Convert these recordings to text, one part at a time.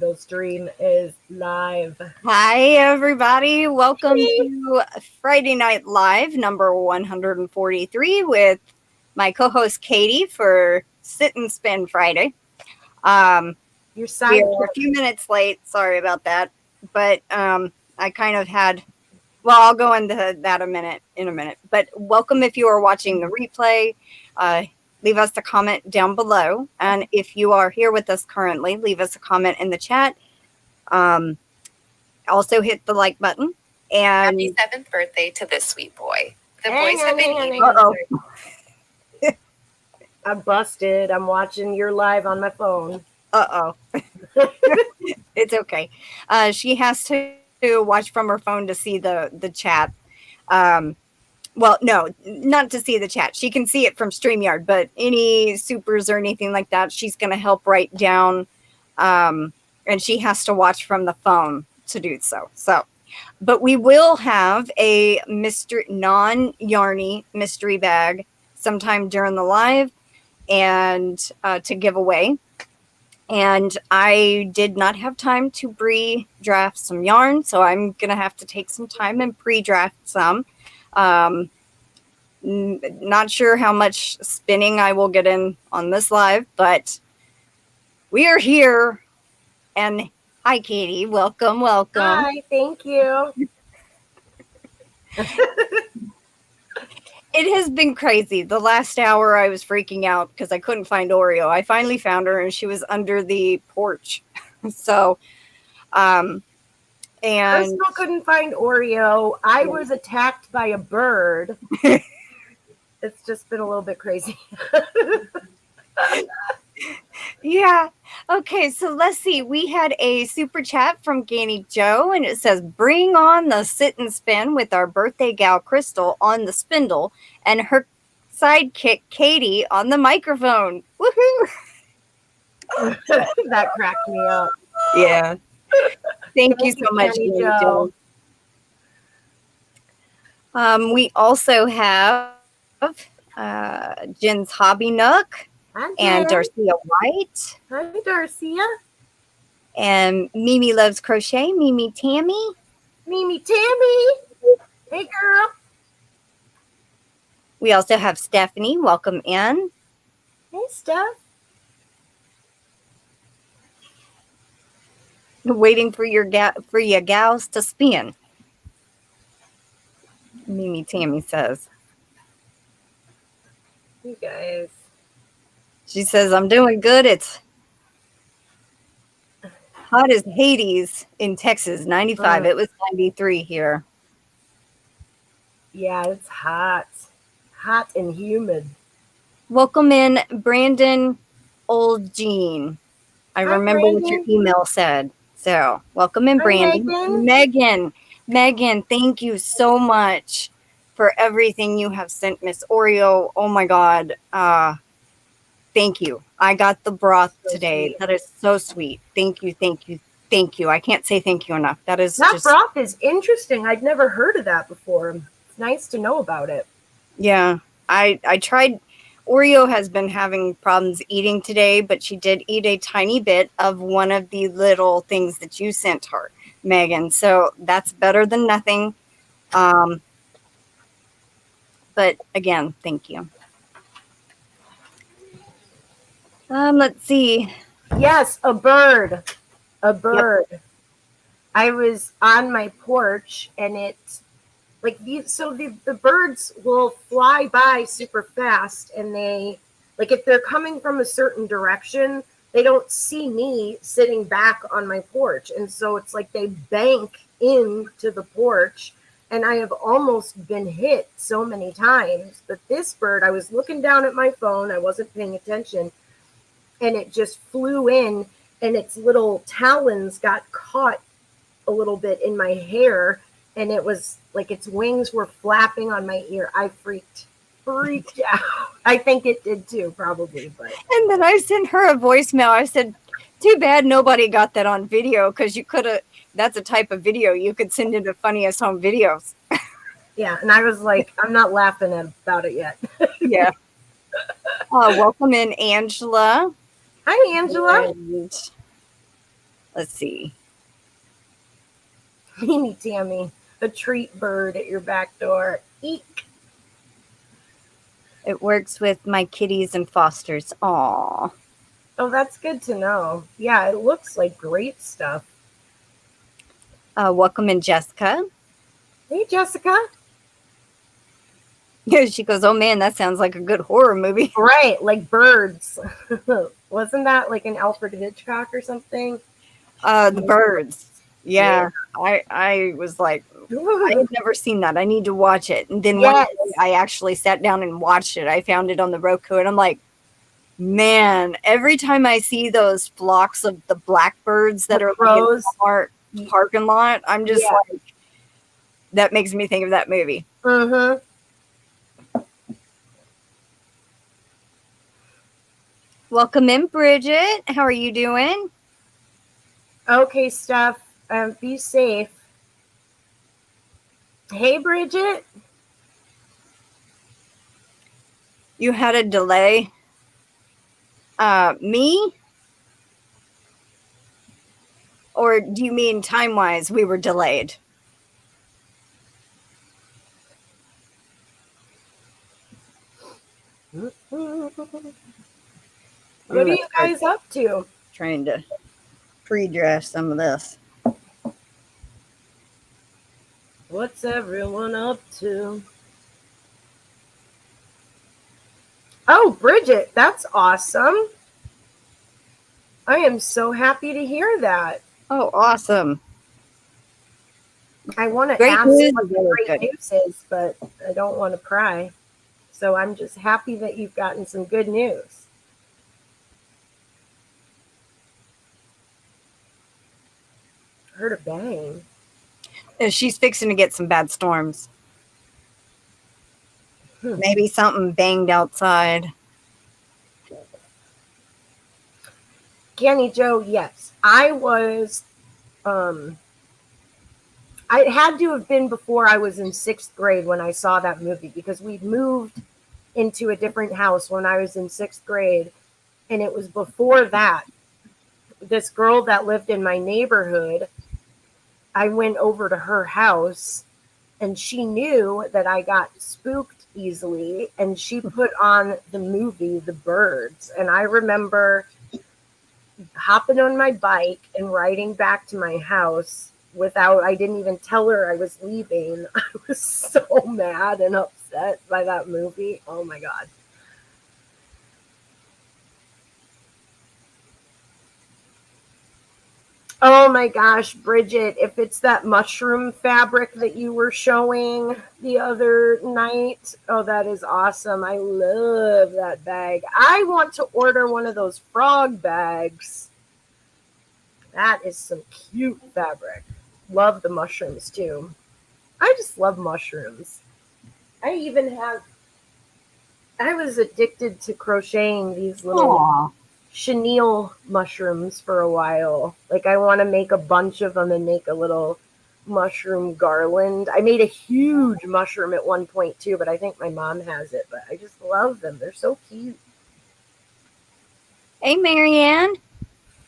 the stream is live. Hi, everybody. Welcome to Friday Night Live, number 143, with my co-host Katie for Sit and Spin Friday. Your side we're a few minutes late. Sorry about that. But I kind of had... Well, I'll go into that in a minute. But welcome if you are watching the replay. Leave us a comment down below. And if you are here with us currently, leave us a comment in the chat. Also hit the like button. And Happy 7th birthday to this sweet boy. The Hang boys on, have been hang on, eating. hang on. I'm busted. I'm watching your live on my phone. It's okay. She has to watch from her phone to see the chat. Well, no, not to see the chat. She can see it from StreamYard, but any supers or anything like that, she's going to help write down, and she has to watch from the phone to do so. But we will have a non-Yarny mystery bag sometime during the live and to give away. And I did not have time to pre-draft some yarn, so I'm going to have to take some time and pre-draft some. Not sure how much spinning I will get in on this live, but we are here. And hi, Katie. Welcome. Hi, thank you. It has been crazy. The last hour I was freaking out because I couldn't find Oreo. I finally found her and she was under the porch. So, and I still couldn't find Oreo. I was attacked by a bird. It's just been a little bit crazy. Yeah. Okay, so let's see. We had a super chat from Ganni Joe, and it says, bring on the sit and spin with our birthday gal Crystal on the spindle and her sidekick Katie on the microphone. Woohoo! That cracked me up. Yeah. Thank you so much, Ganni Joe. We also have Jen's Hobby Nook. And Darcia White. Hi, Darcia. And Mimi Loves Crochet. Mimi Tammy. Mimi Tammy. Hey, girl. We also have Stephanie. Welcome in. Hey, Steph. Waiting for your gals to spin. Mimi Tammy says. You guys. She says, I'm doing good. It's hot as Hades in Texas, 95. It was 93 here. Yeah, it's hot. Hot and humid. Welcome in, Brandon Old Jean. I remember Brandon. what your email said. So, welcome in, Brandon. Megan, thank you so much for everything you have sent, Miss Oreo. Oh, my God. Thank you. I got the broth today. Sweet. That is so sweet. Thank you. I can't say thank you enough. That broth is interesting. I'd never heard of that before. It's nice to know about it. Yeah. I tried. Oreo has been having problems eating today, but she did eat a tiny bit of one of the little things that you sent her, Megan. So that's better than nothing. But again, thank you. Let's see. Yes, a bird. Yep. I was on my porch and the birds will fly by super fast and if they're coming from a certain direction, they don't see me sitting back on my porch. And so it's like they bank into the porch and I have almost been hit so many times. But this bird, I was looking down at my phone. I wasn't paying attention. And it just flew in and its little talons got caught a little bit in my hair. And it was like its wings were flapping on my ear. I freaked out. I think it did too, probably. But And then I sent her a voicemail. I said, too bad nobody got that on video because you could have, that's a type of video you could send into Funniest Home Videos. Yeah. And I was like, I'm not laughing about it yet. Yeah. Welcome in, Angela. Hi, Angela. Let's see. Mimi Tammy, a treat bird at your back door. Eek. It works with my kitties and fosters. Aw. Oh, that's good to know. Yeah, it looks like great stuff. Welcome in, Jessica. Hey, Jessica. She goes, oh man, that sounds like a good horror movie. Right, like birds. Wasn't that like an Alfred Hitchcock or something? The birds. Yeah. I was like, I've never seen that. I need to watch it. And then one day I actually sat down and watched it. I found it on the Roku and I'm like, man, every time I see those flocks of the blackbirds that are like in the parking lot, I'm just like, that makes me think of that movie. Mm-hmm. Welcome in, Bridget. How are you doing? Okay, Steph. Be safe. Hey, Bridget. You had a delay. Me? Or do you mean time-wise we were delayed? What are you guys up to? Trying to pre-dress some of this. What's everyone up to? Oh, Bridget, that's awesome. I am so happy to hear that. Oh, awesome. I want to ask what the great news is, but I don't want to pry. So I'm just happy that you've gotten some good news. Heard a bang. She's fixing to get some bad storms. Maybe something banged outside. Ganni Joe, yes. I was, I had to have been before I was in 6th grade when I saw that movie, because we moved into a different house when I was in 6th grade. And it was before that. This girl that lived in my neighborhood, I went over to her house and she knew that I got spooked easily, and she put on the movie The Birds. And I remember hopping on my bike and riding back to my house I didn't even tell her I was leaving. I was so mad and upset by that movie. Oh my God. Oh my gosh, Bridget, if it's that mushroom fabric that you were showing the other night, oh, that is awesome. I love that bag. I want to order one of those frog bags. That is some cute fabric. Love the mushrooms too. I just love mushrooms. I was addicted to crocheting these little chenille mushrooms for a while. Like, I want to make a bunch of them and make a little mushroom garland. I made a huge mushroom at one point too, but I think my mom has it. But I just love them. They're so cute. Hey, Marianne.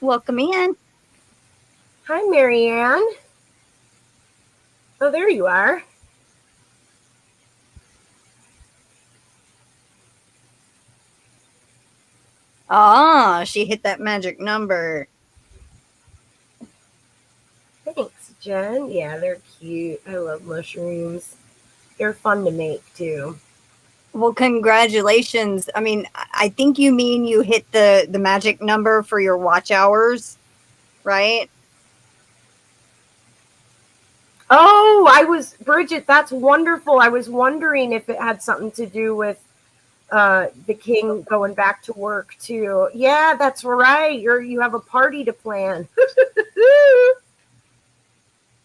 Welcome in. Hi, Marianne. Oh, there you are. Ah, she hit that magic number. Thanks, Jen. Yeah, they're cute. I love mushrooms. They're fun to make too. Well, congratulations. I mean, I think you mean you hit the magic number for your watch hours, right? Oh, Bridget, that's wonderful. I was wondering if it had something to do with the king going back to work too. Yeah, that's right. You have a party to plan.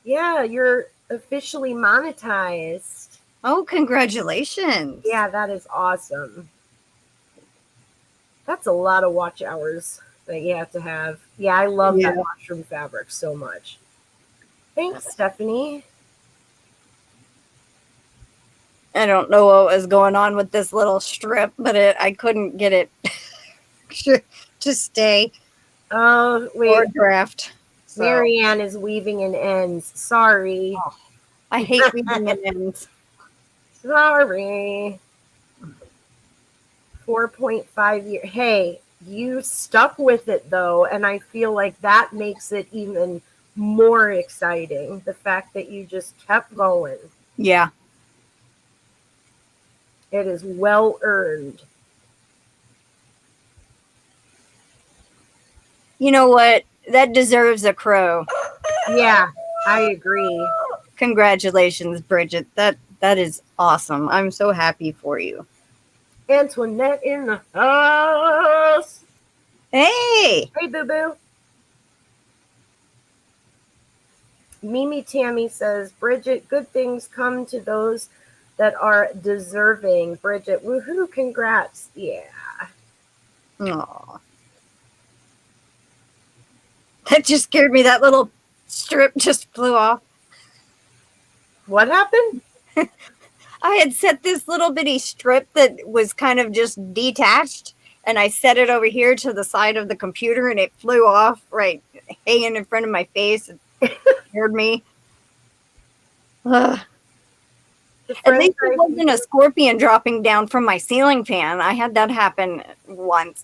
Yeah, you're officially monetized. Oh, congratulations. Yeah, that is awesome. That's a lot of watch hours that you have to have. Yeah, I love that mushroom fabric so much. Thanks, Stephanie. I don't know what was going on with this little strip, but I couldn't get it to stay. Oh, wait. Or draft. So Marianne is weaving in ends. Sorry. I hate weaving in ends. Sorry. 4.5 years. Hey, you stuck with it though, and I feel like that makes it even more exciting. The fact that you just kept going. Yeah. It is well earned. You know what? That deserves a crow. Yeah, I agree. Congratulations, Bridget. That is awesome. I'm so happy for you. Antoinette in the house. Hey! Hey, boo boo. Mimi Tammy says, Bridget, good things come to those that are deserving. Bridget, woohoo, congrats. Yeah. Aw. That just scared me. That little strip just flew off. What happened? I had set this little bitty strip that was kind of just detached, and I set it over here to the side of the computer, and it flew off right hanging in front of my face. It scared me. Ugh. At least it wasn't a scorpion dropping down from my ceiling fan. I had that happen once.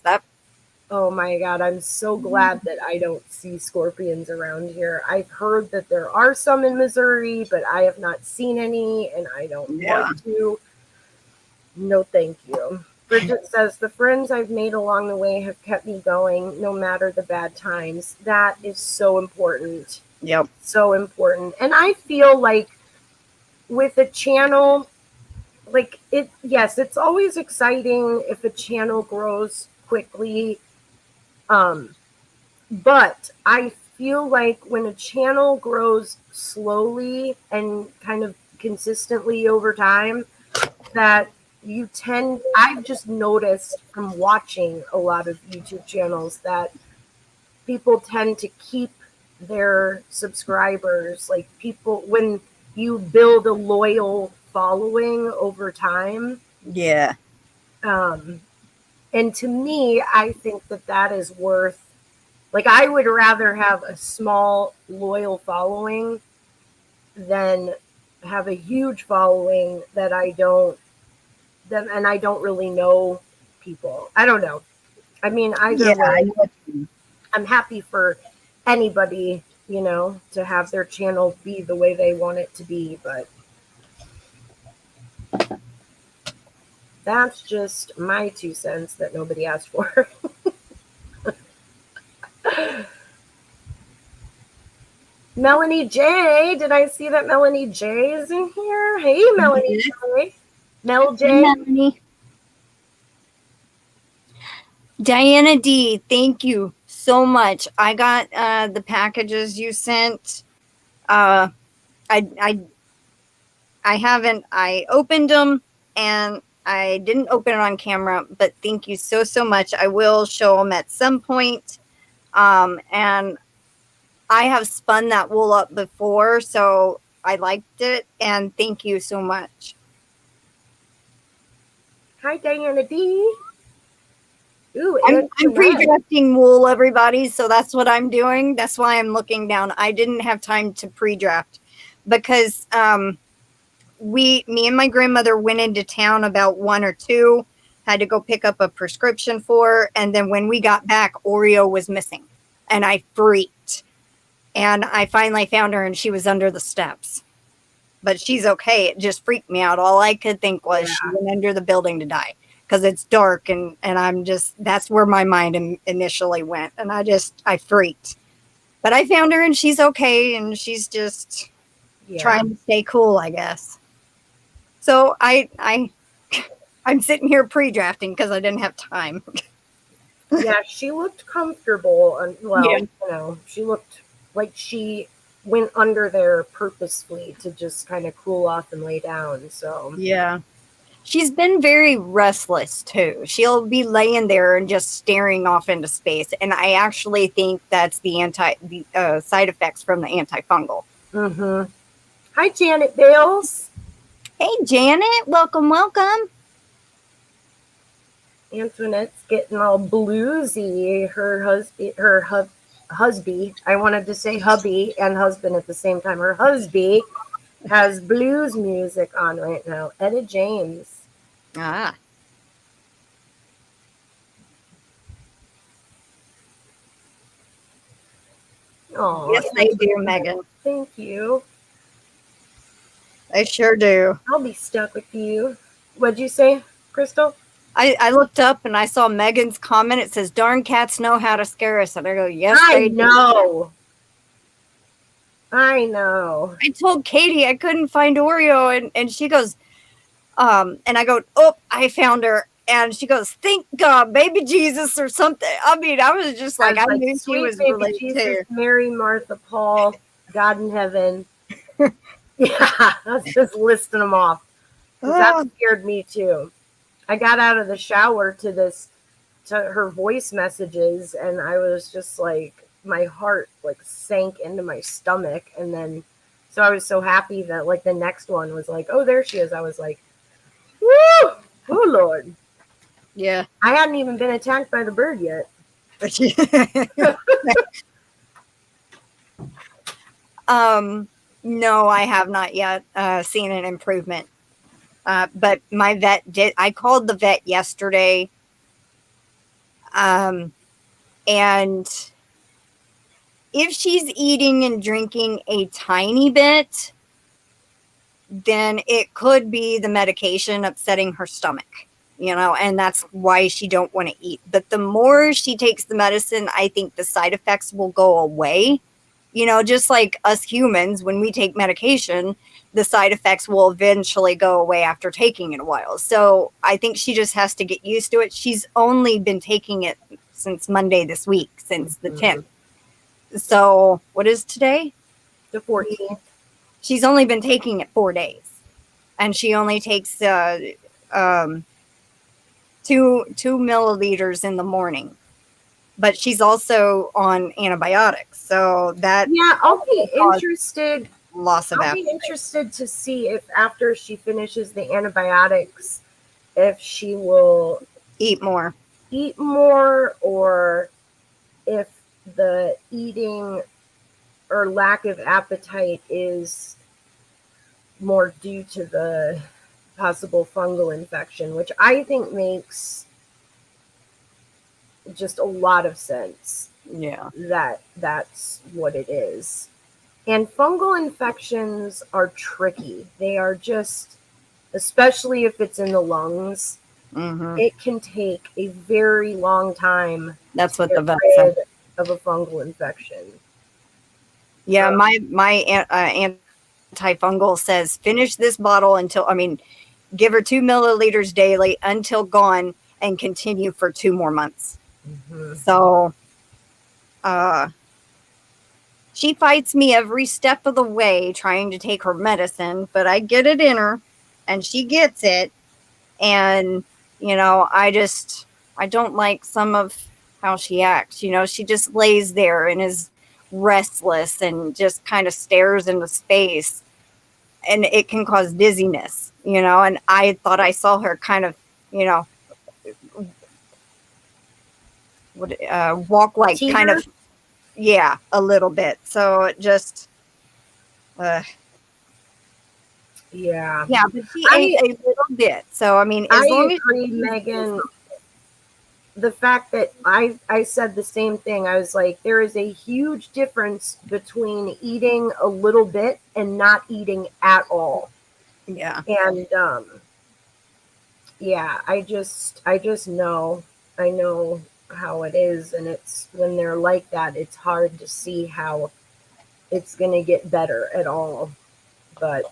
Oh my God, I'm so glad that I don't see scorpions around here. I've heard that there are some in Missouri, but I have not seen any, and I don't want to. No, thank you. Bridget says, the friends I've made along the way have kept me going no matter the bad times. That is so important. Yep. So important. And I feel like with a channel, like yes, it's always exciting if a channel grows quickly. But I feel like when a channel grows slowly and kind of consistently over time, that I've just noticed from watching a lot of YouTube channels that people tend to keep their subscribers. Like people, when you build a loyal following over time. Yeah. And to me, I think that is worth, like, I would rather have a small, loyal following than have a huge following that I don't really know people. I don't know. I mean, either way, I'm happy for anybody, to have their channel be the way they want it to be, but that's just my 2 cents that nobody asked for. Melanie J. Did I see that Melanie J is in here? Hey, Melanie J. Mel J. Hey, Melanie. Diana D, thank you so much. I got the packages you sent. I opened them and I didn't open it on camera, but thank you so much. I will show them at some point. And I have spun that wool up before, so I liked it, and thank you so much. Hi, Diana D. Ooh, I'm pre-drafting wool, everybody, so that's what I'm doing. That's why I'm looking down. I didn't have time to pre-draft because me and my grandmother went into town about 1 or 2, had to go pick up a prescription for, and then when we got back, Oreo was missing, and I freaked. And I finally found her, and she was under the steps. But she's okay. It just freaked me out. All I could think was she went under the building to die because it's dark, and I'm just, that's where my mind initially went. And I freaked. But I found her, and she's okay, and she's just trying to stay cool, I guess. So I'm sitting here pre-drafting because I didn't have time. Yeah, she looked comfortable. And, she looked like she went under there purposefully to just kind of cool off and lay down. So yeah, she's been very restless too. She'll be laying there and just staring off into space, and I actually think that's the side effects from the antifungal. Mm-hmm. Hi, Janet Bales. Hey, Janet, welcome. Antoinette's getting all bluesy. Her husband. I wanted to say hubby and husband at the same time. Her husband has blues music on right now. Etta James. Ah. Oh, Yes, they do, Megan. Thank you. They sure do. I'll be stuck with you. What'd you say, Crystal? I looked up and I saw Megan's comment. It says, "Darn cats know how to scare us." And I go, "Yes, I they do." know. I know. I told Katie I couldn't find Oreo, and she goes, and I go, "Oh, I found her." And she goes, "Thank God, baby Jesus," or something. I mean, I was just like, I knew she Sweet was baby related Jesus, to. Mary, Martha, Paul, God in heaven. Yeah, I was just listing them off. 'Cause that scared me too. I got out of the shower to her voice messages, and I was just like, my heart like sank into my stomach. And then, so I was so happy that like the next one was like, oh, there she is. I was like, woo, oh Lord. Yeah. I hadn't even been attacked by the bird yet. No, I have not yet seen an improvement. But my vet did. I called the vet yesterday. And if she's eating and drinking a tiny bit, then it could be the medication upsetting her stomach, and that's why she don't want to eat. But the more she takes the medicine, I think the side effects will go away. Just like us humans, when we take medication, the side effects will eventually go away after taking it a while. So I think she just has to get used to it. She's only been taking it since Monday this week, since the 10th. So what is today? The 14th. She's only been taking it 4 days, and she only takes 2 milliliters in the morning. But she's also on antibiotics, so that I'll be interested. Loss of I'll appetite. be interested to see if after she finishes the antibiotics, if she will eat more, or if the eating or lack of appetite is more due to the possible fungal infection, which I think makes just a lot of sense. Yeah. That's what it is. And fungal infections are tricky. They are just, especially if it's in the lungs, it can take a very long time. That's what the vet said. said. Of a fungal infection. Yeah, my antifungal says finish this bottle give her 2 milliliters daily until gone and continue for 2 more months. So, she fights me every step of the way trying to take her medicine, but I get it in her and she gets it. And, I don't like some of how she acts. She just lays there and is restless and just kind of stares into space, and it can cause dizziness, and I thought I saw her kind of, walk like Teeter? kind of, a little bit. So it just, but she ate a little bit. So, as long as Megan. The fact that I said the same thing, I was like, there is a huge difference between eating a little bit and not eating at all. Yeah. And I just know, I know how it is, and it's when they're like that, it's hard to see how it's going to get better at all, but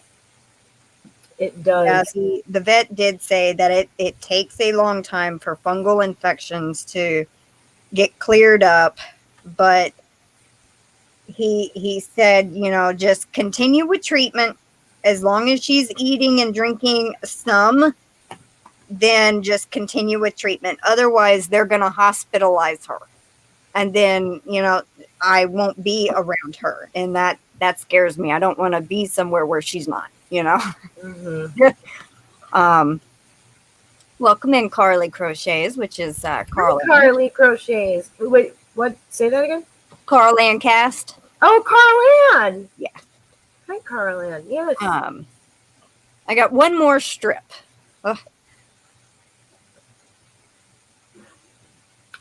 it does. Yeah, the vet did say that it takes a long time for fungal infections to get cleared up, but he said, just continue with treatment. As long as she's eating and drinking some, then just continue with treatment. Otherwise, they're going to hospitalize her. And then, I won't be around her. And that scares me. I don't want to be somewhere where she's not, Welcome in Carly Crochets, which is Carly. Carly Crochets. Wait, what? Say that again? Carl Ann Cast. Oh, Carl Ann. Yeah. Hi, Carl Ann. Yes. I got one more strip. Ugh.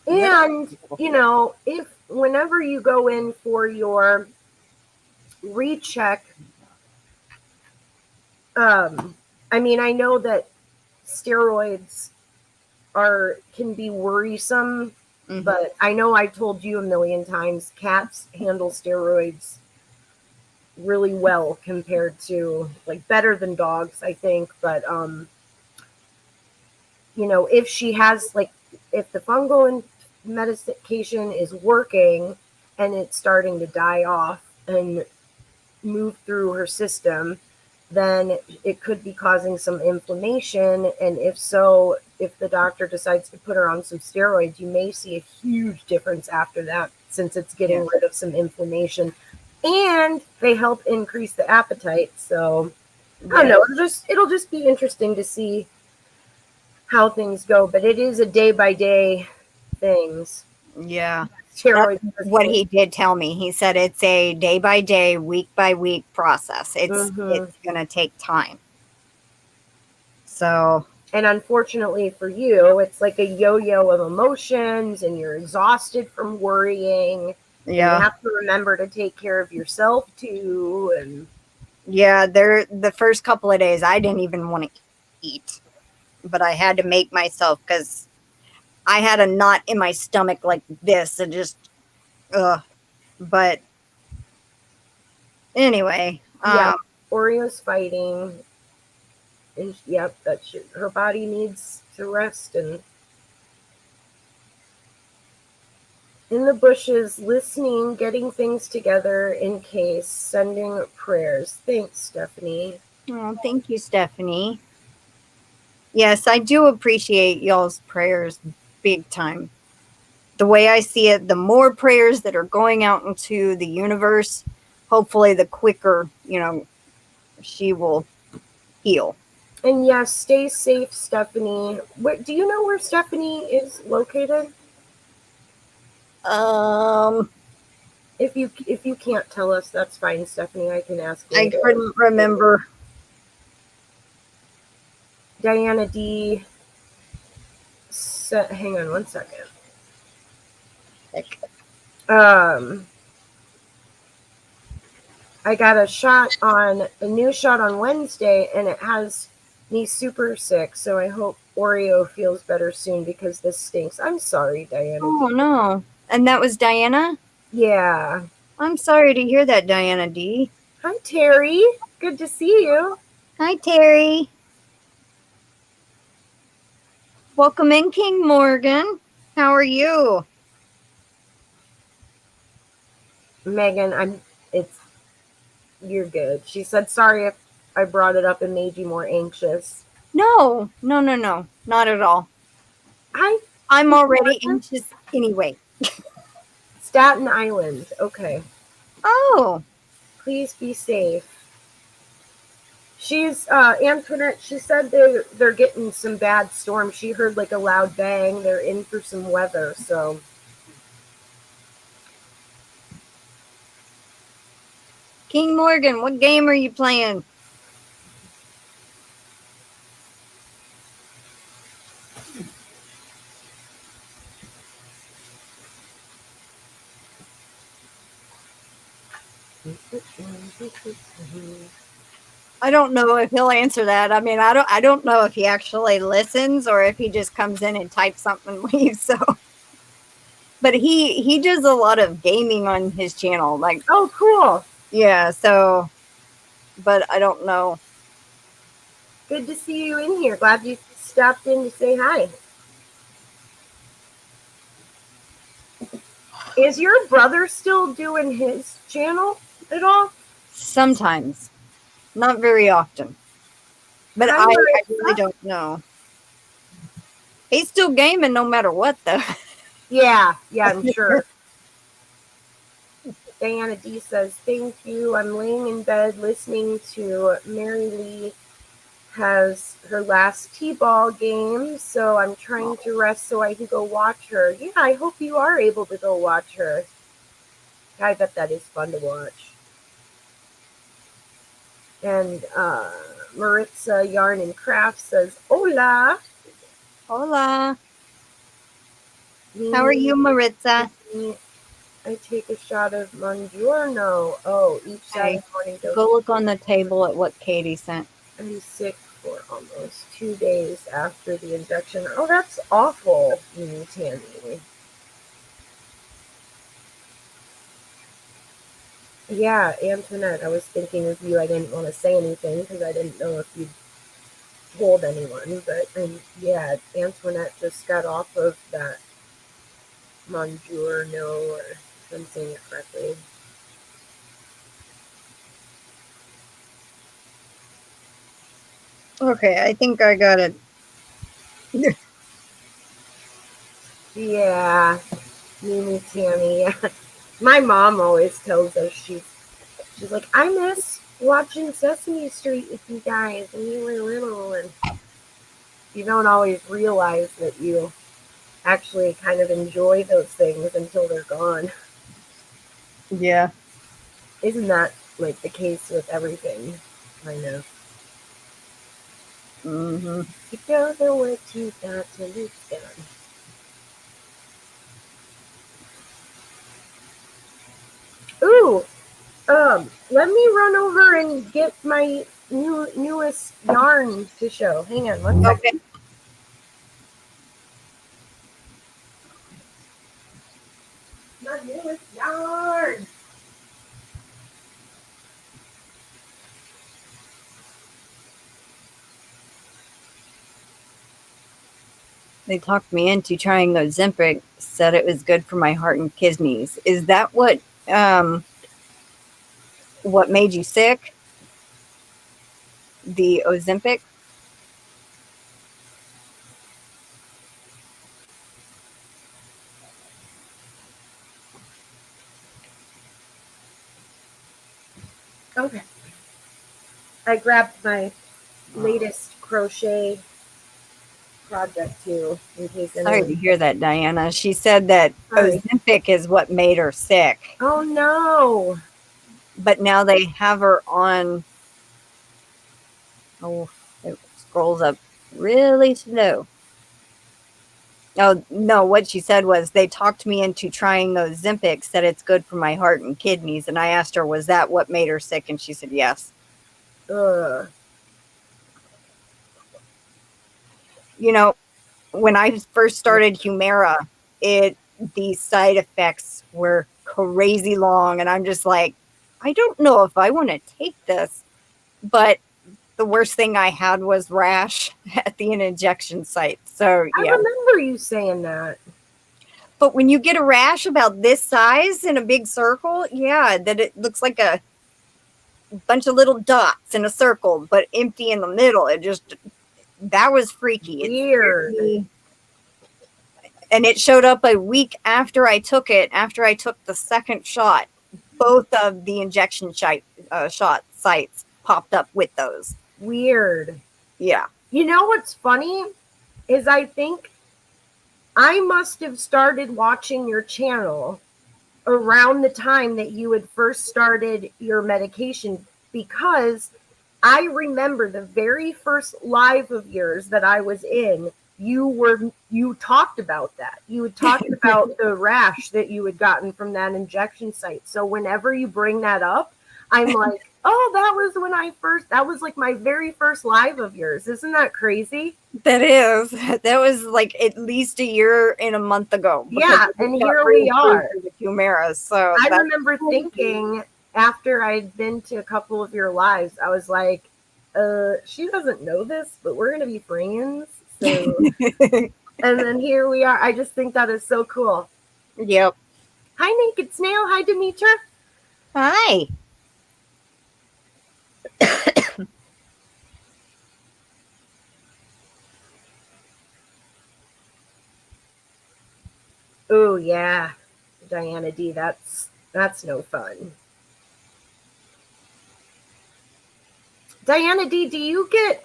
And, you know, if whenever you go in for your recheck, I mean, I know that steroids can be worrisome, but I know I told you a million times, cats handle steroids really well compared to, like, better than dogs, I think. But, you know, if she has, like, if the fungal medication is working and it's starting to die off and move through her system, then it could be causing some inflammation. And if so, if the doctor decides to put her on some steroids, you may see a huge difference after that, since it's getting rid of some inflammation, and they help increase the appetite. So I don't know, it'll just be interesting to see how things go, but it is a day by day things. Yeah. Steroids. That's what he did tell me. He said it's a day by day, week by week process. It's going to take time. So, and unfortunately for you, it's like a yo-yo of emotions, and you're exhausted from worrying. Yeah. You have to remember to take care of yourself too. And yeah, the first couple of days I didn't even want to eat, but I had to make myself, because I had a knot in my stomach like this, and just but anyway, Oreo's fighting, and yep, her body needs to rest. And in the bushes, listening, getting things together in case, sending prayers. Thanks, Stephanie. Oh, thank you, Stephanie. Yes, I do appreciate y'all's prayers big time. The way I see it, the more prayers that are going out into the universe, hopefully the quicker, you know, she will heal. And yes, stay safe, Stephanie. Do you know where Stephanie is located? If you can't tell us, that's fine, Stephanie. I can ask later. I couldn't remember. Diana D. Hang on one second. I got a new shot on Wednesday, and it has me super sick. So I hope Oreo feels better soon, because this stinks. I'm sorry, Diana. Oh, no. And that was Diana? Yeah. I'm sorry to hear that, Diana D. Hi, Terry. Good to see you. Hi, Terry. Welcome in, King Morgan. How are you? Megan, you're good. She said, sorry if I brought it up and made you more anxious. No. Not at all. I'm already anxious anyway. Staten Island. Okay. Oh. Please be safe. She's Antoinette. She said they're getting some bad storms. She heard like a loud bang. They're in for some weather. So King Morgan, what game are you playing? I don't know if he'll answer that. I mean, I don't know if he actually listens or if he just comes in and types something and leaves. So, but he does a lot of gaming on his channel. Like, oh, cool. Yeah. So, but I don't know. Good to see you in here. Glad you stopped in to say hi. Is your brother still doing his channel at all? Sometimes. Not very often. But I really don't know. He's still gaming no matter what, though. Yeah, I'm sure. Diana D says, thank you. I'm laying in bed listening to Mary Lee has her last T-ball game, so I'm trying to rest so I can go watch her. Yeah, I hope you are able to go watch her. I bet that is fun to watch. And Maritza Yarn and Craft says, "Hola." Hola. How are you, Maritza? I take a shot of Buongiorno. Oh, each Saturday morning. Go look on the table at what Katie sent. I'm sick for almost 2 days after the injection. Oh, that's awful, Tammy. Yeah, Antoinette, I was thinking of you. I didn't want to say anything because I didn't know if you'd told anyone. But yeah, Antoinette just got off of that Buongiorno, or if I'm saying it correctly. Okay, I think I got it. Yeah, Mimi Tammy. Yeah. My mom always tells us she's like, I miss watching Sesame Street with you guys when you were little, and you don't always realize that you actually kind of enjoy those things until they're gone. Yeah. Isn't that like the case with everything? Kind of. Mm-hmm. You don't know what you got till it's gone. Ooh, let me run over and get my newest yarn to show. Hang on, one second. Okay. My newest yarn. They talked me into trying the Ozempic, said it was good for my heart and kidneys. Is that what made you sick? The Ozempic? Okay. I grabbed my latest crochet project too, in case Sorry anyone. to hear that, Diana. She said that Ozempic is what made her sick. Oh no! But now they have her on. Oh, it scrolls up really slow. Oh, no, what she said was they talked me into trying those Ozempic, said it's good for my heart and kidneys. And I asked her, was that what made her sick? And she said, yes. Ugh. You know, when I first started Humira, these side effects were crazy long. And I'm just like, I don't know if I want to take this. But the worst thing I had was rash at the injection site. So, yeah. I remember you saying that. But when you get a rash about this size in a big circle, yeah, that it looks like a bunch of little dots in a circle, but empty in the middle. That was freaky. Weird. And it showed up a week after I took it, after I took the second shot. Both of the injection shot sites popped up with those. Weird. Yeah. You know what's funny is I think I must have started watching your channel around the time that you had first started your medication, because I remember the very first live of yours that I was in, you talked about that. You had talked about the rash that you had gotten from that injection site. So whenever you bring that up, I'm like, oh, that was like my very first live of yours. Isn't that crazy? That is. That was like at least a year and a month ago. Yeah, and here we are. The Humira. So I remember thinking after I'd been to a couple of your lives, I was like, she doesn't know this, but we're gonna be friends. So and then here we are. I just think that is so cool. Yep. Hi, Naked Snail. Hi, Demetra. Hi. Oh yeah, Diana D. That's no fun. Diana D. Do you get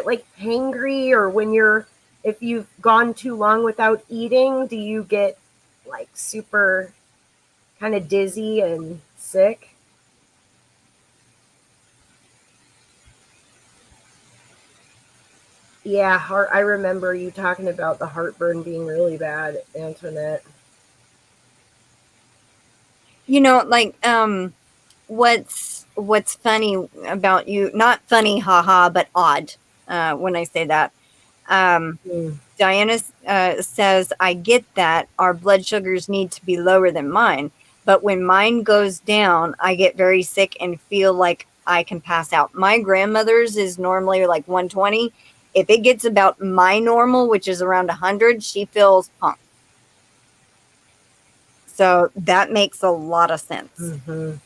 like hangry, or if you've gone too long without eating, do you get like super kind of dizzy and sick. Yeah, I remember you talking about the heartburn being really bad, Antoinette. You know, like, what's funny about you, not funny, haha, but odd, when I say that. Diana says, I get that our blood sugars need to be lower than mine, but when mine goes down, I get very sick and feel like I can pass out. My grandmother's is normally like 120. If it gets about my normal, which is around 100, she feels pumped. So that makes a lot of sense. Mm-hmm.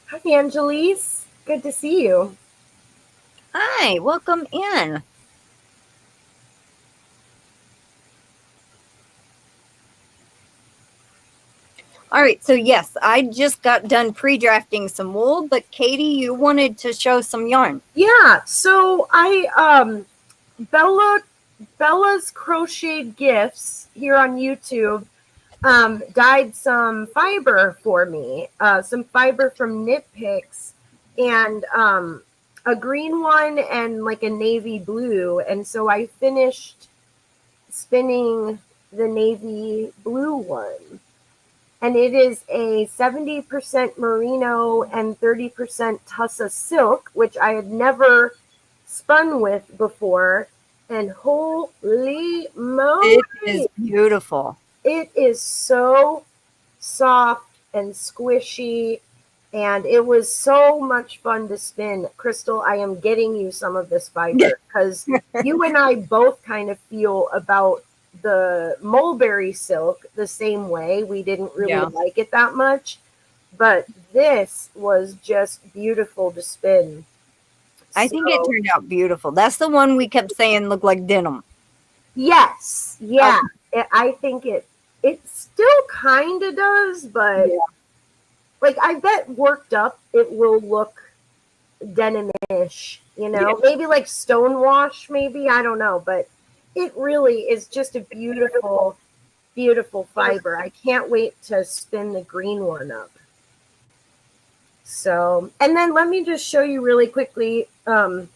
Hi, Angelise. Good to see you. Hi, welcome in. All right, so yes, I just got done pre-drafting some wool, but Katie, you wanted to show some yarn. Yeah, so I Bella's Crocheted Gifts here on YouTube dyed some fiber for me, some fiber from Knit Picks, and a green one and like a navy blue. And so I finished spinning the navy blue one. And it is a 70% merino and 30% tussa silk, which I had never spun with before. And holy moly! It is beautiful. It is so soft and squishy, and it was so much fun to spin. Crystal, I am getting you some of this fiber because you and I both kind of feel about the mulberry silk the same way. We didn't really like it that much, but this was just beautiful to spin. I think it turned out beautiful. That's the one we kept saying looked like denim. Yes, yeah. I think it still kind of does, but like I bet worked up it will look denim-ish, you know, maybe like stonewash, maybe, I don't know, but it really is just a beautiful, beautiful fiber. I can't wait to spin the green one up. So, and then let me just show you really quickly. I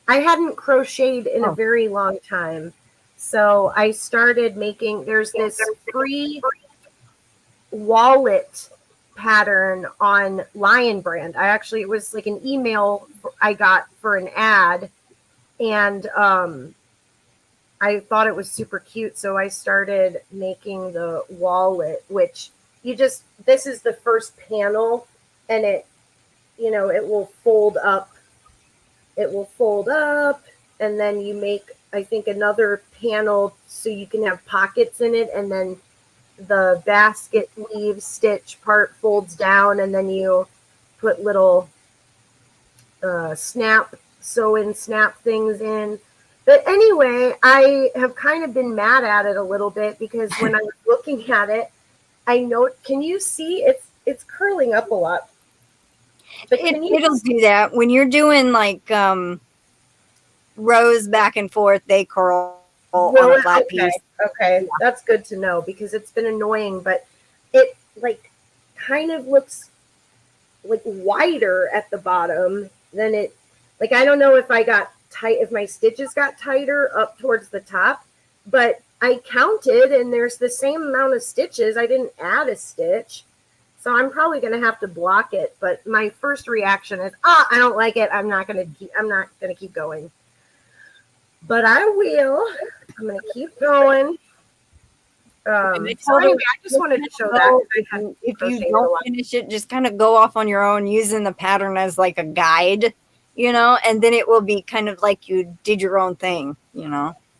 hadn't crocheted in a very long time. So I started making, there's this free wallet pattern on Lion Brand. It was like an email I got for an ad, and I thought it was super cute. So I started making the wallet, which this is the first panel, and it will fold up. It will fold up, and then you make, I think, another panel so you can have pockets in it, and then the basket weave stitch part folds down, and then you put little snap things in. But anyway, I have kind of been mad at it a little bit because when I was looking at it, can you see it's curling up a lot? But it'll do that when you're doing like rows back and forth. They curl on a flat piece. Okay, that's good to know because it's been annoying. But it like kind of looks like wider at the bottom than it. Like I don't know if I got tight, if my stitches got tighter up towards the top, but I counted and there's the same amount of stitches. I didn't add a stitch. So I'm probably going to have to block it, but my first reaction is, I don't like it. I'm not going to keep going. But I will. I'm going to keep going. So anyway, I just wanted to show that. If you don't finish it, just kind of go off on your own using the pattern as like a guide, and then it will be kind of like you did your own thing, Yeah,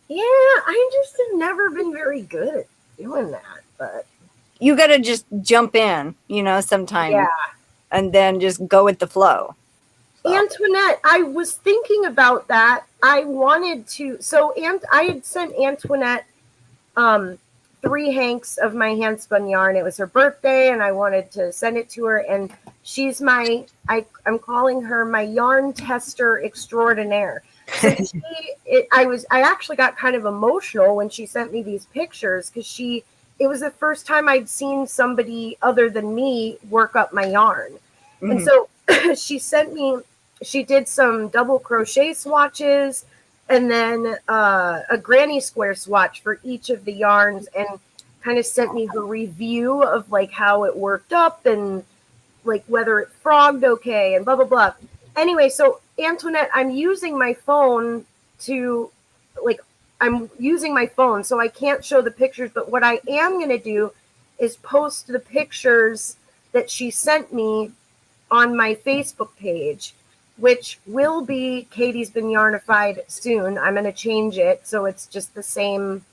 I just have never been very good at doing that, but. You got to just jump in, sometime. Yeah. And then just go with the flow. So. Antoinette, I was thinking about that. I wanted to. So, I had sent Antoinette 3 hanks of my hand spun yarn. It was her birthday, and I wanted to send it to her. And she's I'm calling her my yarn tester extraordinaire. So I actually got kind of emotional when she sent me these pictures because she it was the first time I'd seen somebody other than me work up my yarn. Mm-hmm. And so she did some double crochet swatches and then a granny square swatch for each of the yarns, and kind of sent me her review of like how it worked up and like whether it frogged okay and blah, blah, blah. Anyway, so Antoinette, I'm using my phone so I can't show the pictures, but what I am going to do is post the pictures that she sent me on my Facebook page, which will be Katie's Been Yarnified soon. I'm going to change it so it's just the same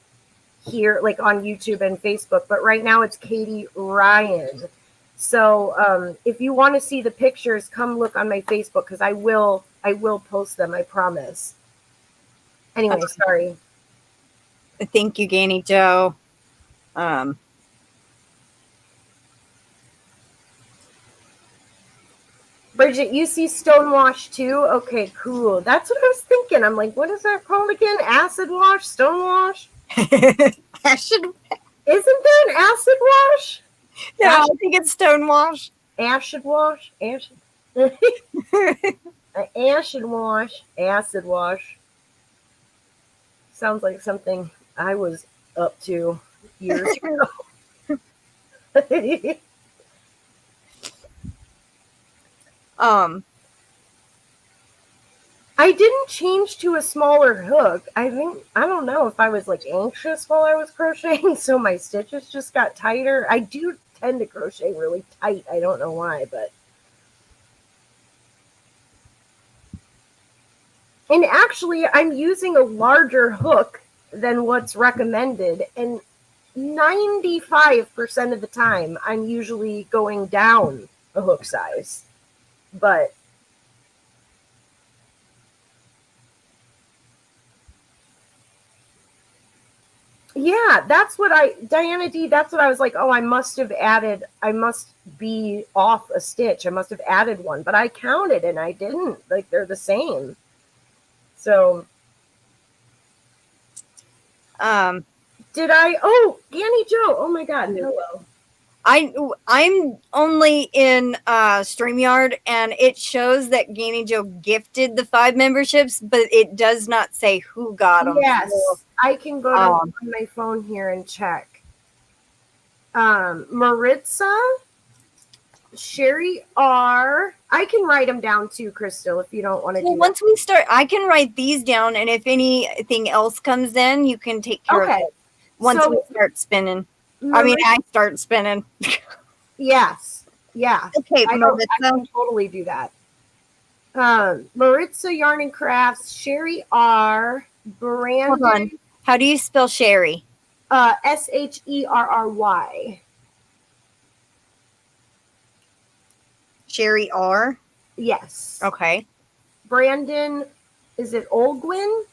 here, like on YouTube and Facebook, but right now it's Katie Ryan. So if you want to see the pictures, come look on my Facebook, because I will post them, I promise. Anyway, sorry. Thank you, Ganni Joe. Bridget, you see Stonewash too? Okay, cool. That's what I was thinking. I'm like, what is that called again? Acid wash? Stonewash? Acid. Isn't there an acid wash? No, I think it's Stonewash. Acid wash? Acid. Acid wash. Acid wash. Sounds like something I was up to years ago. I didn't change to a smaller hook. I don't know if I was like anxious while I was crocheting, so my stitches just got tighter. I do tend to crochet really tight. I don't know why, but. And actually, I'm using a larger hook than what's recommended. And 95% of the time, I'm usually going down a hook size. But yeah, that's what Diana D, that's what I was like, oh, I must be off a stitch. I must have added one. But I counted and I didn't. Like, they're the same. So, did I? Oh, Ganni Joe! Oh my God! Hello. I'm only in StreamYard, and it shows that Ganni Joe gifted the 5 memberships, but it does not say who got them. Yes, so, I can go on my phone here and check. Maritza, Sherry R. I can write them down too, Crystal, if you don't want to do once we start, I can write these down, and if anything else comes in, you can take care of it once we start spinning. I start spinning. Yes. Yeah. Okay, I can totally do that. Maritza Yarn and Crafts, Sherry R. Brandon. Hold on. How do you spell Sherry? Sherry. Sherry R? Yes. Okay. Brandon, is it Olgwin?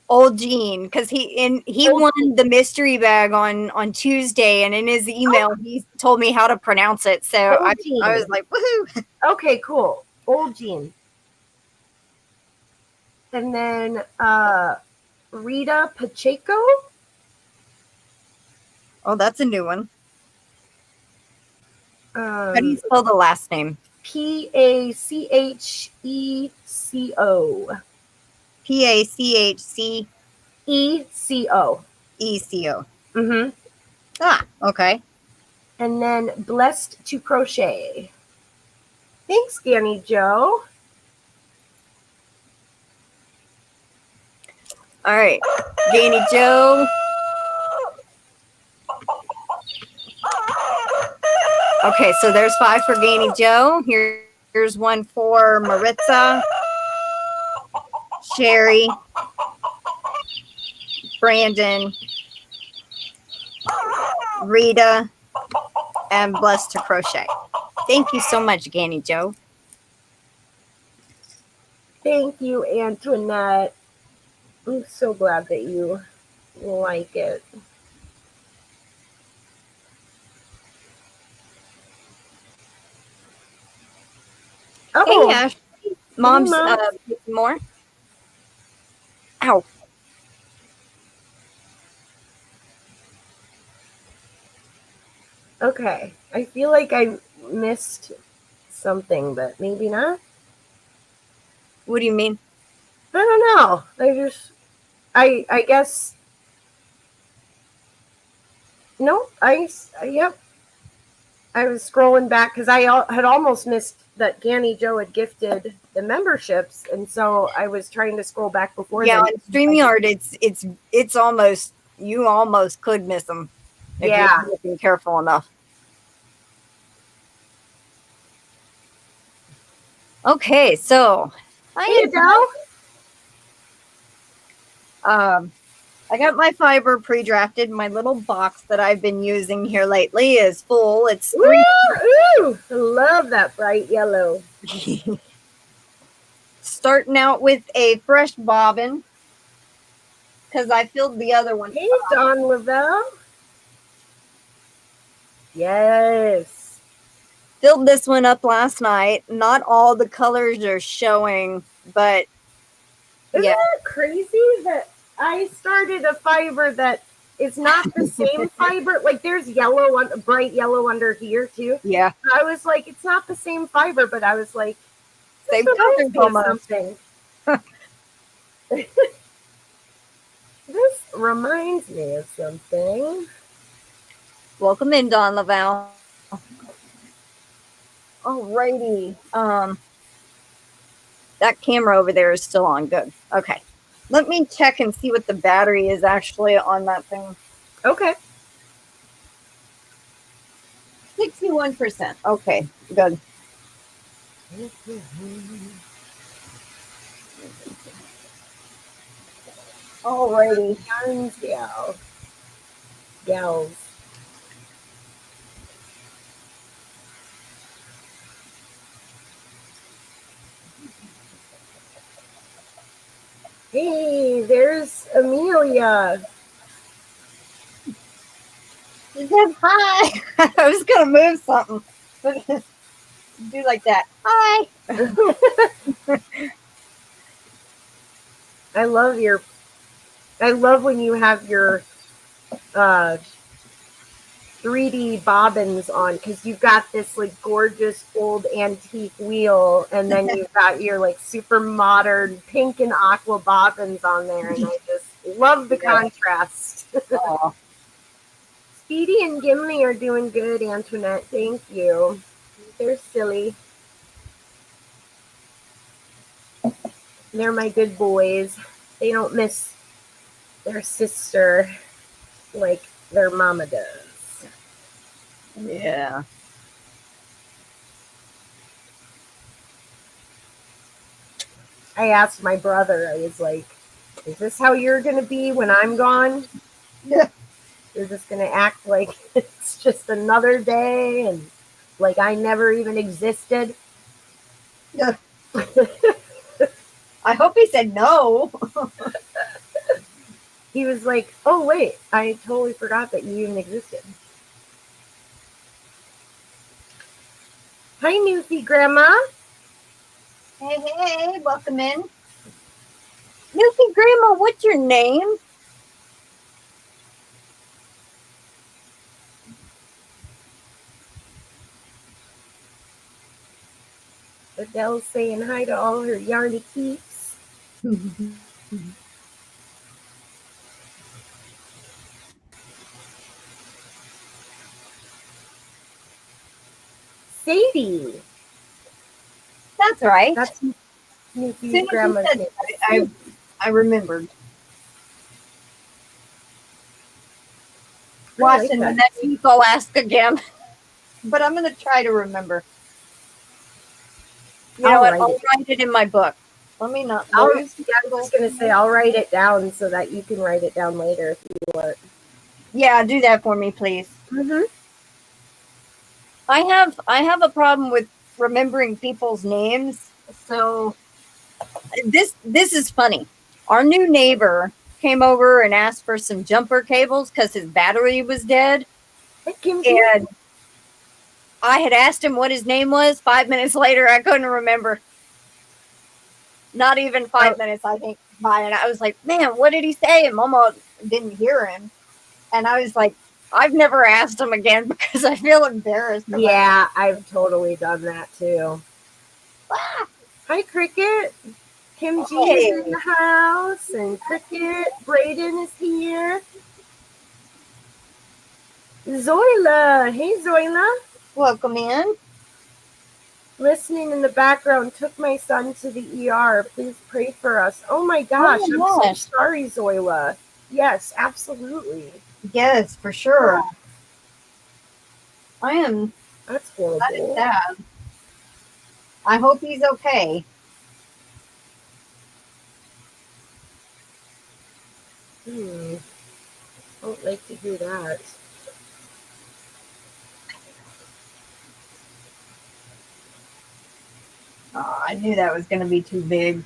Old Gene, because he won the mystery bag on Tuesday, and in his email he told me how to pronounce it. So I was like, woohoo! Okay, cool. Old Gene. And then Rita Pacheco. Oh, that's a new one. How do you spell the last name? Pacheco. Pachceco. ECO. Mm-hmm. Ah, okay. And then Blessed to Crochet. Thanks, Ganni Joe. All right, Ganni Joe. Okay, so there's 5 for Ganni Joe. Here's one for Maritza, Sherry, Brandon, Rita, and Blessed to Crochet. Thank you so much, Ganni Joe. Thank you, Antoinette. I'm so glad that you like it. Oh, hey, Ash. Mom's more. Ow. Okay. I feel like I missed something, but maybe not. What do you mean? I don't know. I guess. No, yep. I was scrolling back because had almost missed that Ganni Joe had gifted the memberships, and so I was trying to scroll back before. Yeah, then. on StreamYard, it's almost, you almost could miss them if Yeah. you're looking careful enough. Okay, so Hey, Adele. I got my fiber pre-drafted. My little box that I've been using here lately is full. It's three. Ooh, I love that bright yellow. Starting out with a fresh bobbin because I filled the other one. Hey, Don Lavelle. Yes. Filled this one up last night. Not all the colors are showing, but Isn't yeah. that crazy that I started a fiber that is not the same fiber? Like there's yellow, bright yellow under here too. Yeah. I was like, it's not the same fiber, but I was like, Same this reminds colors me of almost. something. This reminds me of something. Welcome in, Don Lavelle. Alrighty. That camera over there is still on. Good. Okay. Let me check and see what the battery is actually on that thing. Okay. 61%. Okay, good. Alrighty. Yarns gals. Hey, there's Amelia. She says hi. I was gonna move something, but do like that. Hi. I love when you have your 3D bobbins on, because you've got this like gorgeous old antique wheel, and then you've got your like super modern pink and aqua bobbins on there, and I just love the contrast. Speedy and Gimli are doing good, Antoinette. Thank you. They're silly. They're my good boys. They don't miss their sister like their mama does. Yeah. I asked my brother, I was like, is this how you're going to be when I'm gone? Yeah. You're just going to act like it's just another day and like I never even existed? Yeah. I hope he said no. He was like, oh, wait, I totally forgot that you even existed. Hi, Newtzy Grandma. Hey, welcome in. Newtzy Grandma, what's your name? Adele's saying hi to all her Yarny keeps. Sadie. That's right. That's Newtzy's Soon as grandma's you name. said it, I remembered. Watching the next week I'll ask again. But I'm going to try to remember. You know what? I'll write it in my book. Let me not. I was just going to say, I'll write it down so that you can write it down later if you want. Yeah, do that for me, please. Mm-hmm. I have a problem with remembering people's names. So this is funny. Our new neighbor came over and asked for some jumper cables because his battery was dead. And I had asked him what his name was. 5 minutes later, I couldn't remember. Not even 5 minutes, I think, by. And I was like, man, what did he say? And Mama didn't hear him. And I was like, I've never asked him again because I feel embarrassed. Yeah, I've totally done that too. Hi, Cricket. Kim G is in the house, and Cricket. Braden is here. Zoila. Hey, Zoila. Welcome in. Listening in the background, took my son to the ER. Please pray for us. Oh my gosh, Oh my I'm gosh. so sorry, Zoila. Yes, absolutely. Yes, for sure. I am. That's That is horrible. sad. I hope he's okay. I don't like to hear that. Oh, I knew that was going to be too big.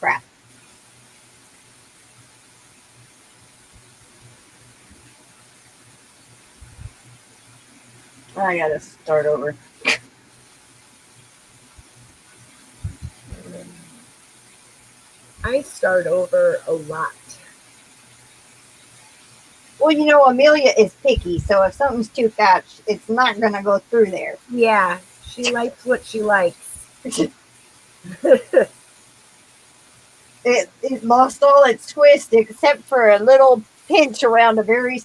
Crap. I gotta start over. I start over a lot. Well, you know, Amelia is picky, so if something's too fat, it's not gonna go through there. Yeah, she likes what she likes. It lost all its twist except for a little pinch around a very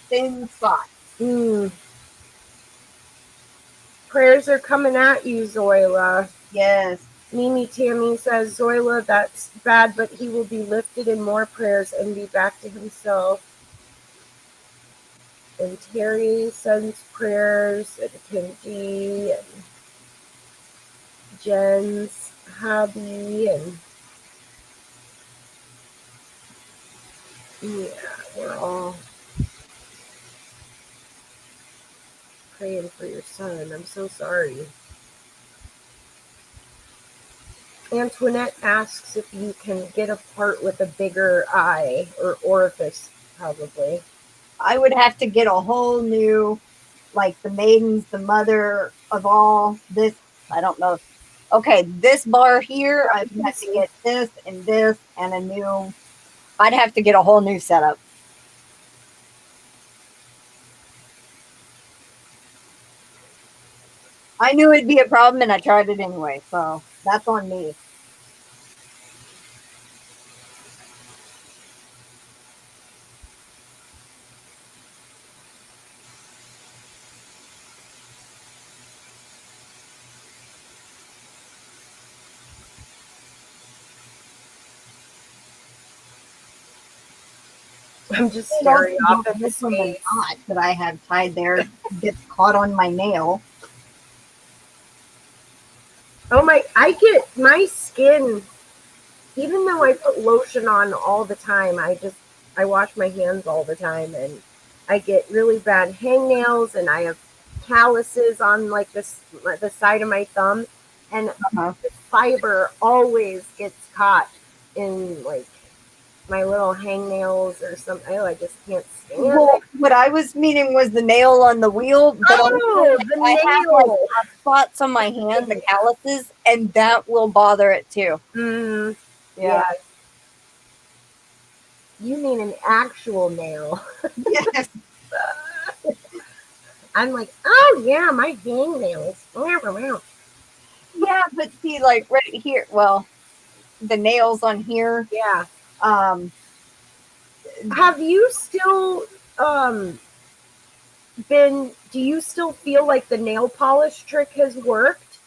thin spot. Prayers are coming at you, Zoila. Yes. Mimi Tammy says, Zoila, that's bad, but he will be lifted in more prayers and be back to himself. And Terry sends prayers, and Kenji, and Jen's hubby, and yeah, we're all praying for your son. I'm so sorry. Antoinette asks if you can get a part with a bigger eye or orifice, probably. I would have to get a whole new, like the maiden's the mother of all this. I don't know. Okay, this bar here, I'd have to get this and a new. I'd have to get a whole new setup. I knew it'd be a problem and I tried it anyway, so that's on me. I'm just staring off at the This one, the space. knot that I have tied there gets caught on my nail. Oh my, I get my skin, even though I put lotion on all the time, I wash my hands all the time, and I get really bad hangnails, and I have calluses on like the side of my thumb, and the fiber always gets caught in like my little hangnails or something. Oh, I just can't stand it. What I was meaning was the nail on the wheel, but the have nail. like spots on my hand, the calluses, and that will bother it too. Yeah. You mean an actual nail? Yes. I'm like, oh yeah, my hangnails. Yeah, but see, like right here, well, the nails on here. Yeah. Have you still do you still feel like the nail polish trick has worked?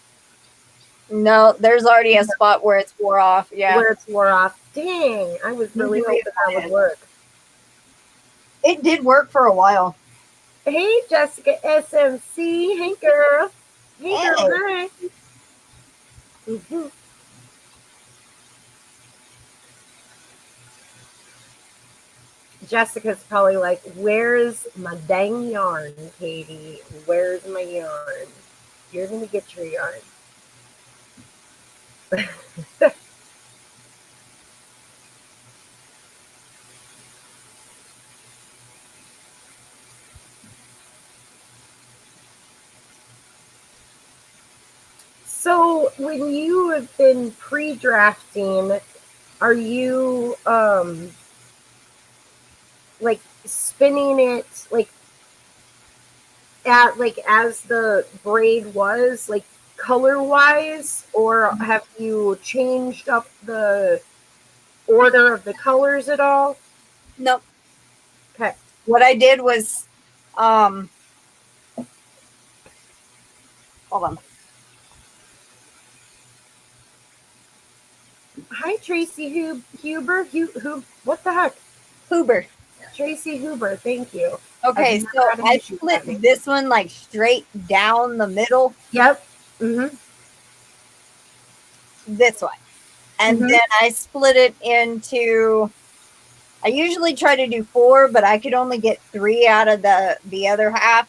No, there's already a spot where it's wore off. Yeah. Where it's wore off. Dang, I was really hoping that would work. It did work for a while. Hey, Jessica SMC. Hey, girl. Hey, girl. Hi. Jessica's probably like, where's my dang yarn, Katie? Where's my yarn? You're going to get your yarn. So when you have been pre-drafting, are you like spinning it like at like as the braid was like color wise, or have you changed up the order of the colors at all? Nope. Okay. What I did was, hold on. Hi, Tracy Huber. What the heck? Huber. Tracy Huber. Thank you. Okay, I've never so had an I issue with that split name. this one like straight down the middle. Yep. Mm-hmm. This one. And Mhm. then I split it into, I usually try to do 4, but I could only get 3 out of the other half.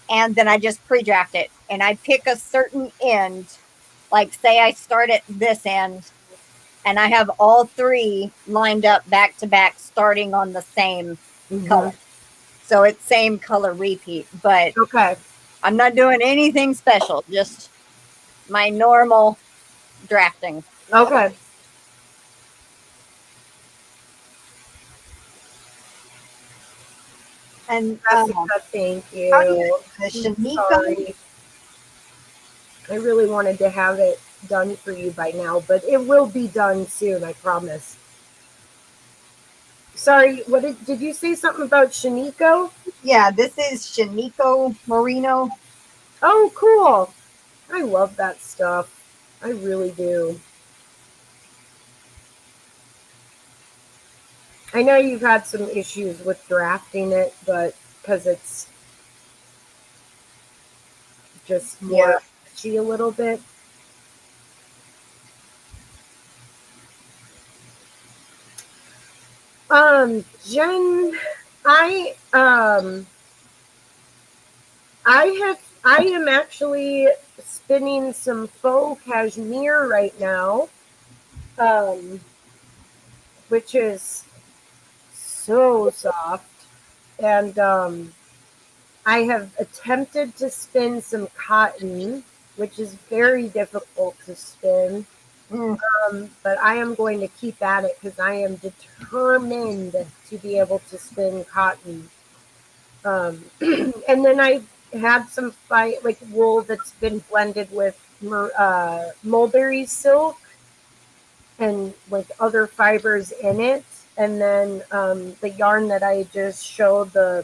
And then I just pre-draft it. And I pick a certain end. Like say I start at this end and I have all 3 lined up back to back starting on the same color. So it's same color repeat. But Okay. I'm not doing anything special. Just my normal drafting. Okay. And Jessica, thank you. how do you, the I'm Shaniko? sorry. I really wanted to have it done for you by now, but it will be done soon, I promise. Sorry, what did you say something about Shaniko? Yeah, this is Shaniko Merino. Oh, cool. I love that stuff. I really do. I know you've had some issues with drafting it, but because it's just more itchy a little bit. Jen, I am actually spinning some faux cashmere right now, which is so soft, and I have attempted to spin some cotton, which is very difficult to spin. But I am going to keep at it because I am determined to be able to spin cotton. And then I had some like wool that's been blended with mulberry silk and like other fibers in it. And then the yarn that I just showed, the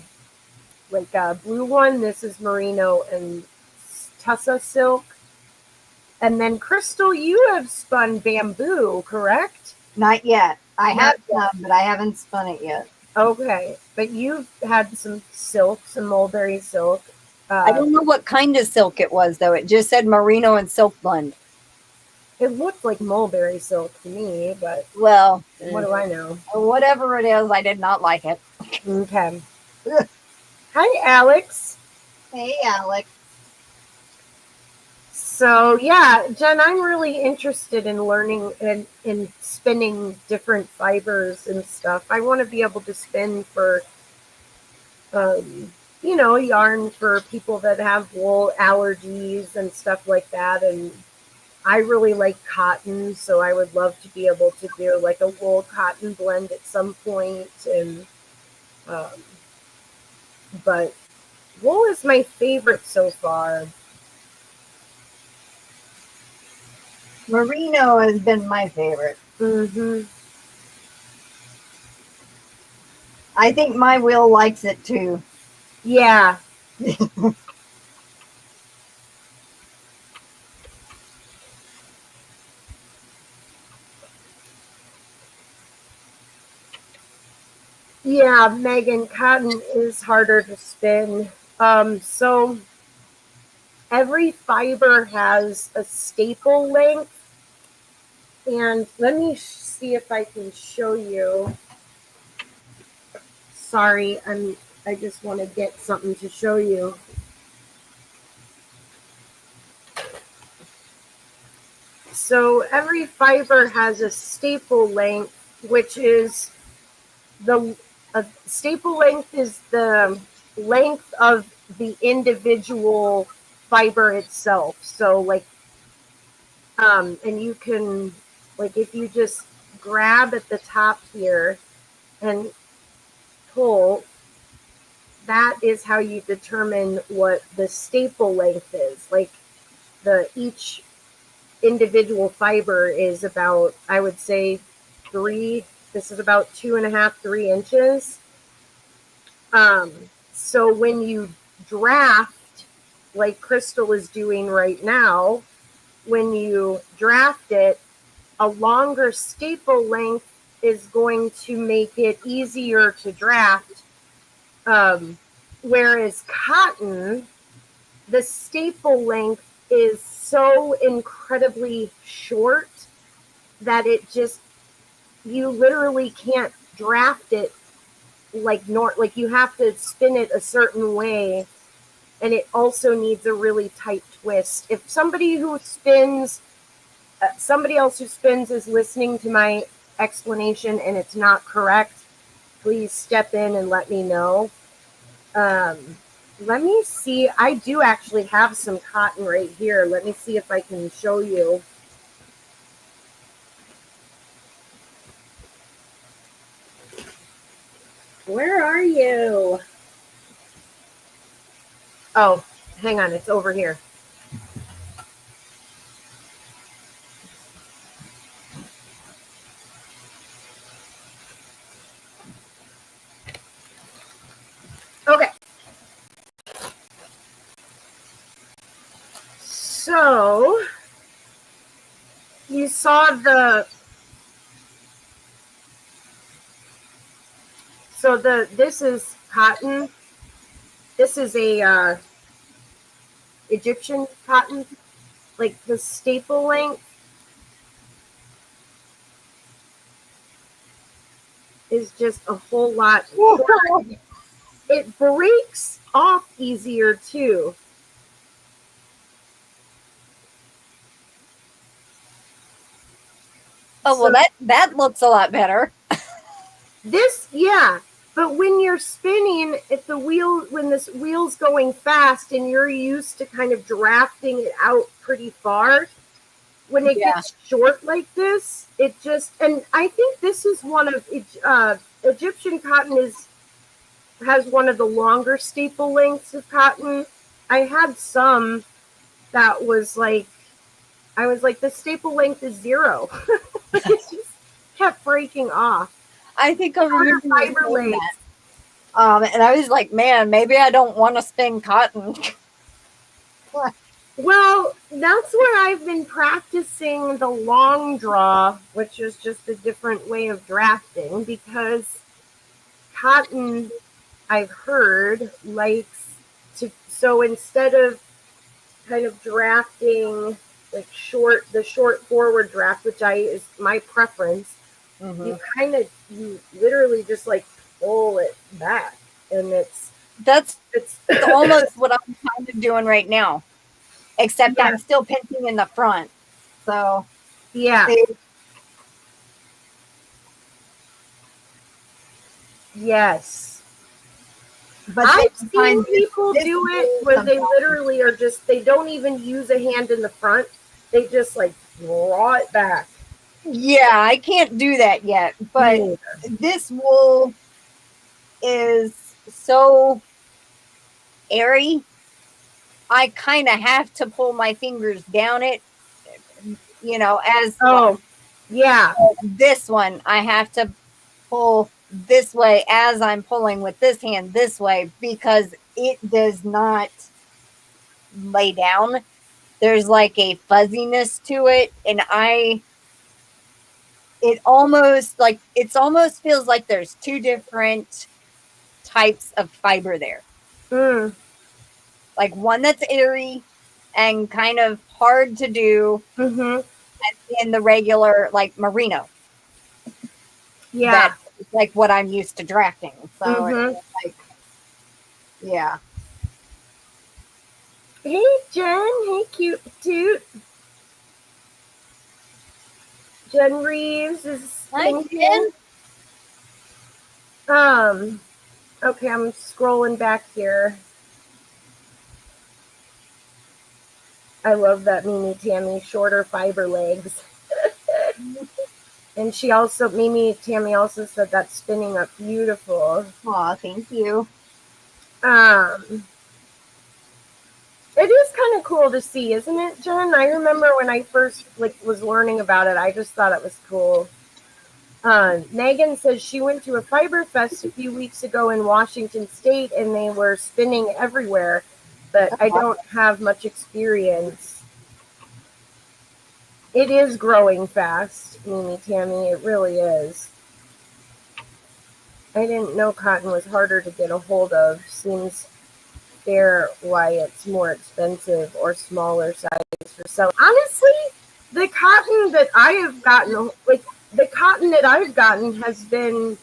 like blue one, this is merino and tussa silk. And then Crystal, you have spun bamboo, correct? Not yet. I Not have yet. some, but I haven't spun it yet. Okay, but you've had some silk, some mulberry silk. I don't know what kind of silk it was, though. It just said merino and silk blend. It looked like mulberry silk to me, but well, what do I know? Whatever it is, I did not like it. Okay. Hi, Alex. Hey, Alex. So yeah, Jen, I'm really interested in learning and in spinning different fibers and stuff. I want to be able to spin for, yarn for people that have wool allergies and stuff like that. And I really like cotton, so I would love to be able to do like a wool cotton blend at some point. And but wool is my favorite so far. Merino has been my favorite. I think my Will likes it too. Yeah. Yeah, Megan, cotton is harder to spin. So every fiber has a staple length. And let me see if I can show you. Sorry, I just want to get something to show you. So every fiber has a staple length, which is the staple length is the length of the individual fiber itself. So like, and you can, like, if you just grab at the top here and pull, that is how you determine what the staple length is. Like each individual fiber is about, I would say, this is about 2.5, 3 inches. So when you draft, like Crystal is doing right now, when you draft it, a longer staple length is going to make it easier to draft. Whereas cotton, the staple length is so incredibly short that you literally can't draft it like you have to spin it a certain way, and it also needs a really tight twist. If somebody else who spins is listening to my explanation and it's not correct, please step in and let me know. Let me see. I do actually have some cotton right here. Let me see if I can show you. Where are you? Oh, hang on. It's over here. Okay. So you saw this is cotton. This is a Egyptian cotton, like the staple length is just a whole lot shorter. It breaks off easier too. Oh, well, that looks a lot better. Yeah, but when you're spinning, when this wheel's going fast and you're used to kind of drafting it out pretty far, when it gets short like this, and I think this is one of Egyptian cotton has one of the longer staple lengths of cotton. I had some that was like, I was like, the staple length is 0. It just kept breaking off. I think I remember fiber legs. That. And I was like, man, maybe I don't want to spin cotton. Well, that's where I've been practicing the long draw, which is just a different way of drafting, because cotton, I've heard, likes to, so instead of kind of drafting like the short forward draft, which is my preference, you literally just like pull it back, and it's almost what I'm kind of doing right now, except I'm still pinching in the front. So yeah. Yes. But I've seen people do it where they literally are they don't even use a hand in the front. They just like draw it back. Yeah, I can't do that yet. But this wool is so airy. I kind of have to pull my fingers down it, this one, I have to pull this way as I'm pulling with this hand this way, because it does not lay down. There's like a fuzziness to it, and it almost feels like there's two different types of fiber there. Like one that's airy and kind of hard to do, and then the regular like merino. That's like what I'm used to drafting. So it's like, yeah. Hey Jen, hey cute toot. Jen Reeves is thinking. Okay, I'm scrolling back here. I love that Mimi Tammy, shorter fiber legs. And she also, Tammy also said that's spinning up beautiful. Aw, thank you. It is kind of cool to see, isn't it, Jen? I remember when I first was learning about it, I just thought it was cool. Megan says she went to a Fiber Fest a few weeks ago in Washington State, and they were spinning everywhere, but I don't have much experience. It is growing fast, Tammy. It really is. I didn't know cotton was harder to get a hold of. Seems fair why it's more expensive or smaller size for selling. Honestly, the cotton that I have gotten, has been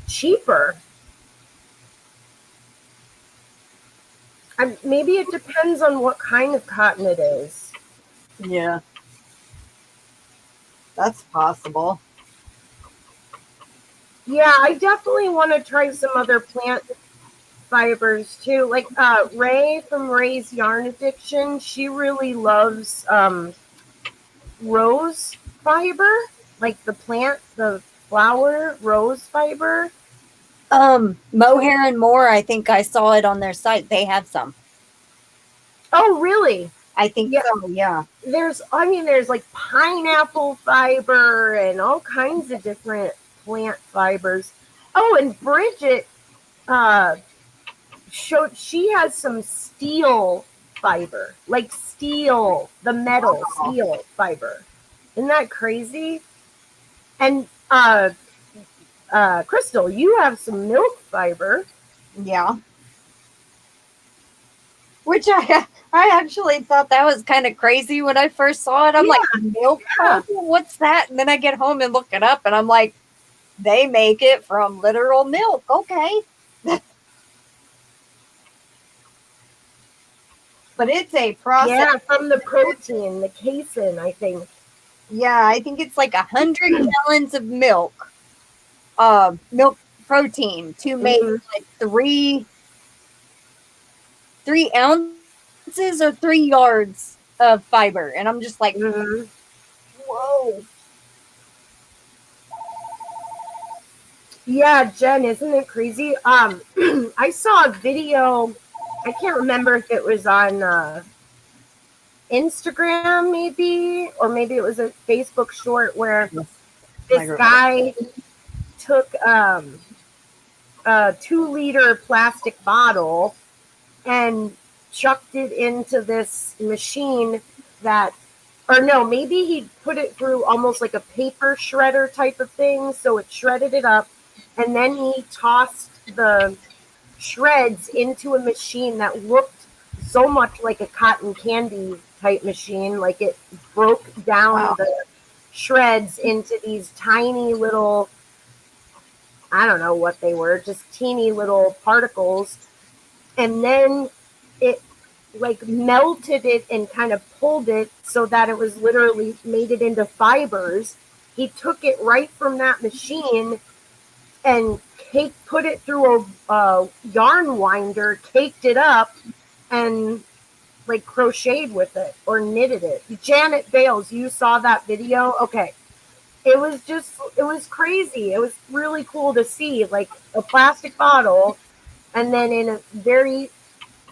cheaper. Maybe it depends on what kind of cotton it is. Yeah. That's possible. Yeah, I definitely want to try some other plant fibers too. Like Ray from Ray's Yarn Addiction, she really loves rose fiber, like the flower rose fiber. Mohair and More, I think I saw it on their site. They have some. Oh, really? I think so, yeah. There's like pineapple fiber and all kinds of different plant fibers. Oh, and Bridget showed she has some steel fiber, like steel, the metal steel fiber. Isn't that crazy? And Crystal, you have some milk fiber. Yeah. Which I actually thought that was kind of crazy when I first saw it. I'm like, milk fiber? What's that? And then I get home and look it up, and I'm like, they make it from literal milk. Okay. But it's a process. Yeah, from the protein, the casein, I think. Yeah, I think it's like 100 gallons of milk protein to make like 3 ounces or 3 yards of fiber. And I'm just like, whoa. Yeah, Jen, isn't it crazy? I saw a video, I can't remember if it was on Instagram maybe, or maybe it was a Facebook short where this guy took a 2-liter plastic bottle and chucked it into this machine maybe he put it through almost like a paper shredder type of thing, so it shredded it up, and then he tossed the shreds into a machine that looked so much like a cotton candy type machine, like it broke down the shreds into these tiny little, I don't know what they were, just teeny little particles, and then it melted it and kind of pulled it so that it was literally made it into fibers. He took it right from that machine and put it through a yarn winder, caked it up, and crocheted with it or knitted it. Janet Bales, you saw that video? Okay. It was crazy. It was really cool to see, like a plastic bottle, and then in a very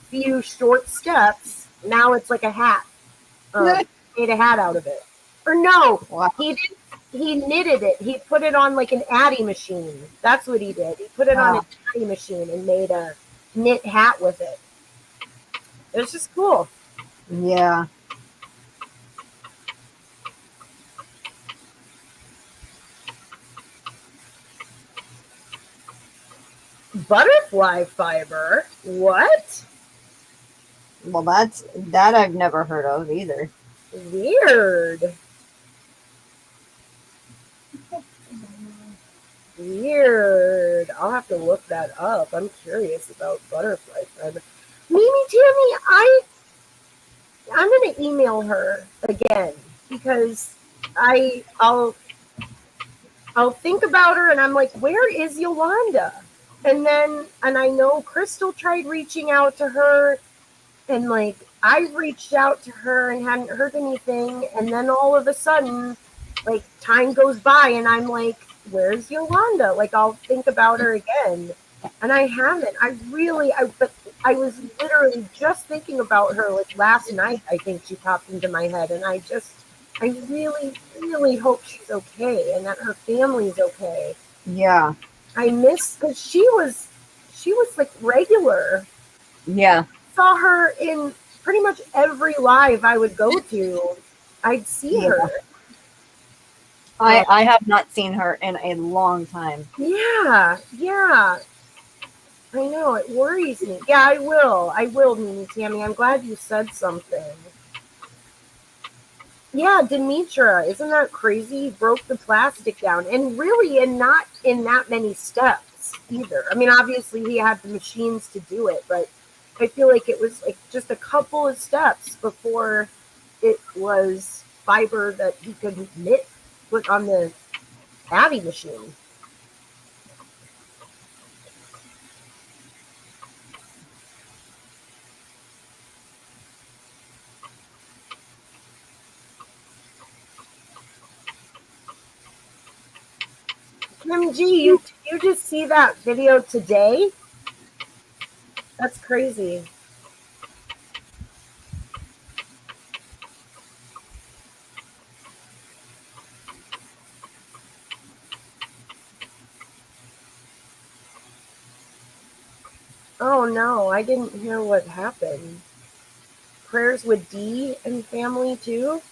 few short steps, now it's like a hat. Made a hat out of it. Or no, he knitted it. He put it on like an Addy machine. That's what he did. He put it on an Addy machine and made a knit hat with it. It was just cool. Yeah. Butterfly fiber? What? Well, that I've never heard of either. Weird. Weird. I'll have to look that up. I'm curious about butterfly fiber. Tammy, I'm gonna email her again because I'll think about her and I'm like, where is Yolanda? And I know Crystal tried reaching out to her, and I've reached out to her and hadn't heard anything, and then all of a sudden, like time goes by and I'm like, where's Yolanda? Like I'll think about her again. And I haven't. But I was literally just thinking about her like last night. I think she popped into my head, and I really, really hope she's okay and that her family's okay. Yeah. I miss because she was like regular. Yeah. Saw her in pretty much every live I would go to. I'd see her. I have not seen her in a long time. Yeah. I know, it worries me. Yeah, I will, Mimi Tammy. I'm glad you said something. Yeah, Demetra, isn't that crazy? He broke the plastic down, and really, and not in that many steps either. I mean, obviously, he had the machines to do it, but I feel like it was like just a couple of steps before it was fiber that he could knit with on the Eveie machine. Kim G, you just see that video today? That's crazy. Oh no, I didn't hear what happened. Prayers with Dee and family too?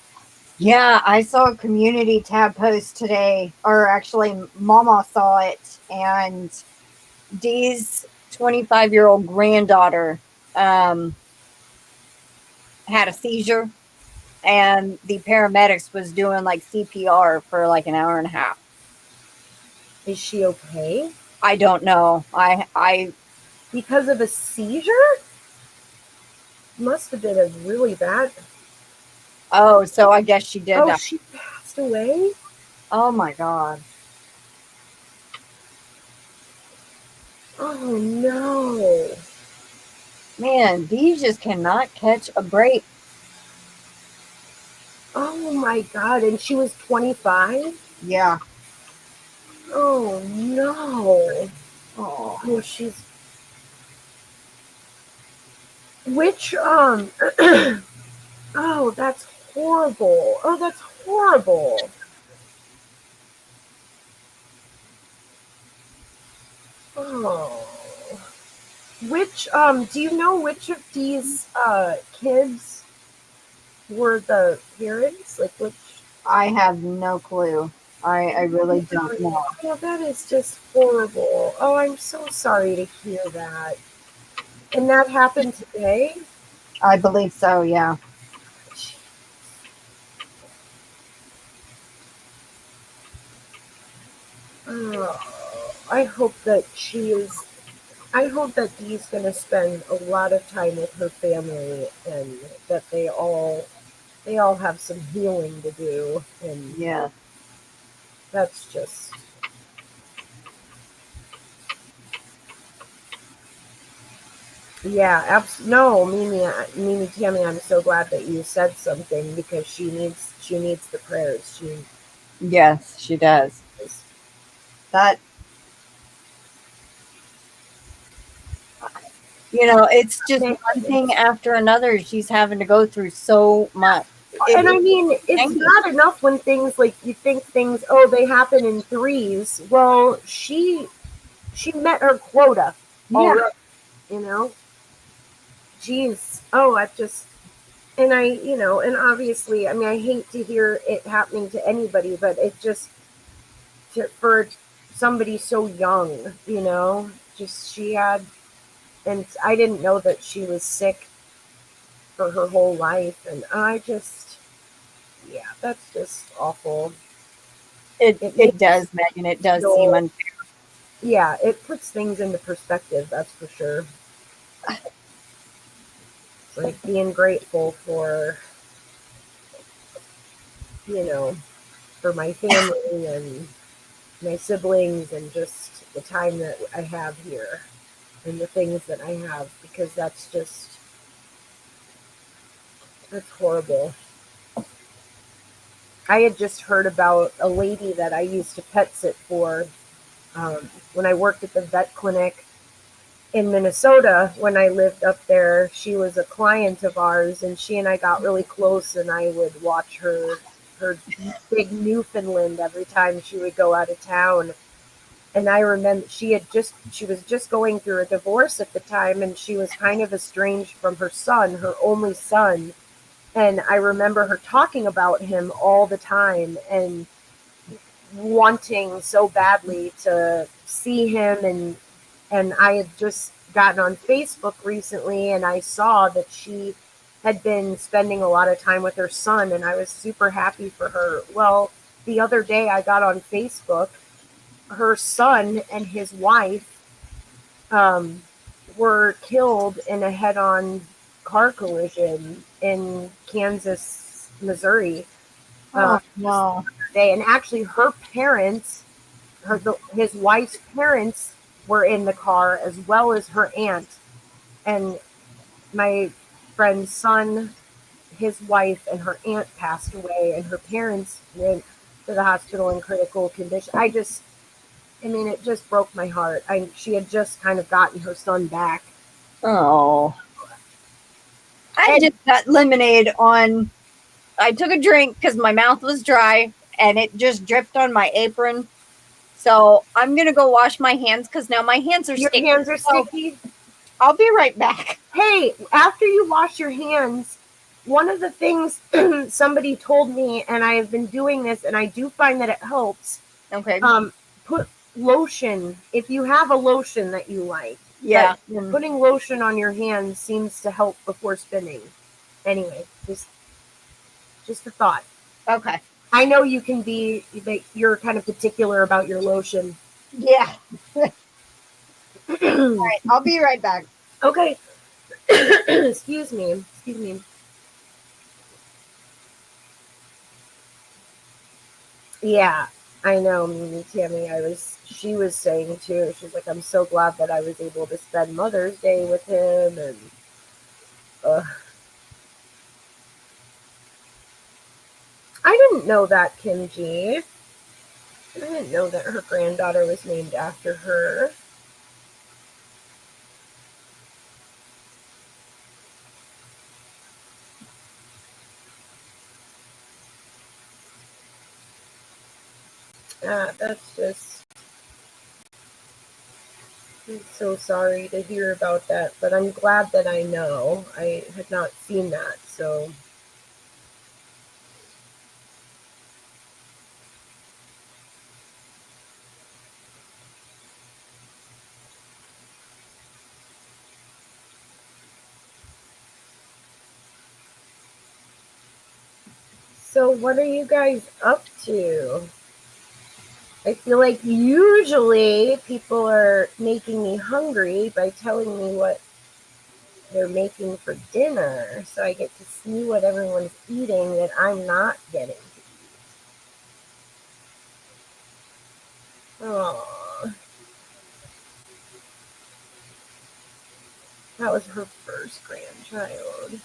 Yeah, I saw a community tab post today, or actually, Mama saw it, and Dee's 25-year-old granddaughter had a seizure, and the paramedics was doing like CPR for like an hour and a half. Is she okay? I don't know. I Because of a seizure? Must have been a really bad. Oh, so I guess she did. Oh, she passed away? Oh my God. Oh no. Man, Dee just cannot catch a break. Oh my God. And she was 25? Yeah. Oh no. Oh. Oh, she's. Which, oh, that's horrible. Oh, that's horrible. Oh. Which, do you know which of these, kids were the parents? Like, which? I have no clue. I really don't know. Oh, that is just horrible. Oh, I'm so sorry to hear that. And that happened today? I believe so, yeah. Oh, I hope that Dee's going to spend a lot of time with her family and that they all have some healing to do. And Yeah. that's just. Yeah, no, Mimi Tammy, I'm so glad that you said something because she needs the prayers. Yes, she does. That, it's just one thing after another. She's having to go through so much. And I mean, it's not enough when things like you think things, oh, they happen in threes. Well, she met her quota. Yeah. Already, Jeez. Oh, and and obviously, I mean, I hate to hear it happening to anybody, but it just, for somebody so young, just she had, and I didn't know that she was sick for her whole life. And yeah, that's just awful. It does, Megan. It does seem unfair. Yeah, it puts things into perspective, that's for sure. It's like being grateful for, for my family and my siblings and just the time that I have here and the things that I have, because that's horrible. I had just heard about a lady that I used to pet sit for when I worked at the vet clinic in Minnesota. When I lived up there, she was a client of ours, and she and I got really close, and I would watch her big Newfoundland every time she would go out of town. And I remember she was just going through a divorce at the time, and she was kind of estranged from her son, her only son. And I remember her talking about him all the time and wanting so badly to see him. And I had just gotten on Facebook recently, and I saw that she had been spending a lot of time with her son, and I was super happy for her. Well, the other day I got on Facebook. Her son and his wife were killed in a head-on car collision in Kansas, Missouri. No. And actually, her parents, his wife's parents, were in the car, as well as her aunt. And my friend's son, his wife, and her aunt passed away, and her parents went to the hospital in critical condition. It just broke my heart. She had just kind of gotten her son back. Oh. I just got lemonade on. I took a drink because my mouth was dry and it just dripped on my apron. So I'm going to go wash my hands because now my hands are sticky. Your hands are sticky? I'll be right back. Hey, after you wash your hands, one of the things somebody told me, and I have been doing this, and I do find that it helps. Okay. Put lotion, if you have a lotion that you like. Yeah. Putting lotion on your hands seems to help before spinning. Anyway, just a thought. Okay. I know you can be, you're kind of particular about your lotion. Yeah. All right, I'll be right back. Okay. Excuse me. Yeah, I know, Tammy. She was saying too. She's like, I'm so glad that I was able to spend Mother's Day with him, and I didn't know that, Kim G. I didn't know that her granddaughter was named after her. That's just... I'm so sorry to hear about that, but I'm glad that I know. I had not seen that, so... So what are you guys up to? I feel like usually people are making me hungry by telling me what they're making for dinner, so I get to see what everyone's eating that I'm not getting to eat. Aww. That was her first grandchild.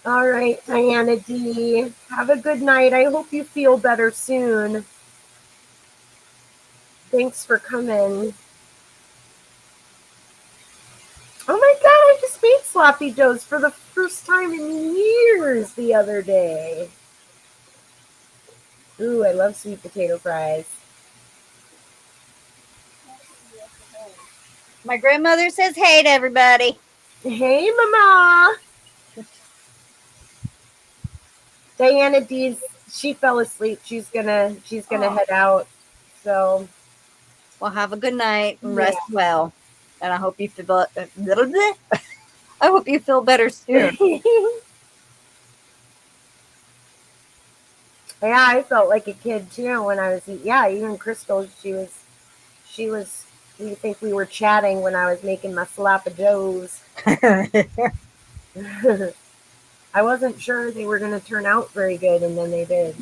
All right, Diana D. Have a good night. I hope you feel better soon. Thanks for coming. Oh my god, I just made sloppy joes for the first time in years the other day. Ooh, I love sweet potato fries. My grandmother says hey to everybody. Hey, Mama. Diana D's, she fell asleep. She's gonna head out. So, well, have a good night and rest well. And I hope you feel I hope you feel better soon. Yeah, I felt like a kid too when I was. Yeah, even Crystal, she was. You think we were chatting when I was making my sloppy joes. I wasn't sure they were going to turn out very good, and then they did.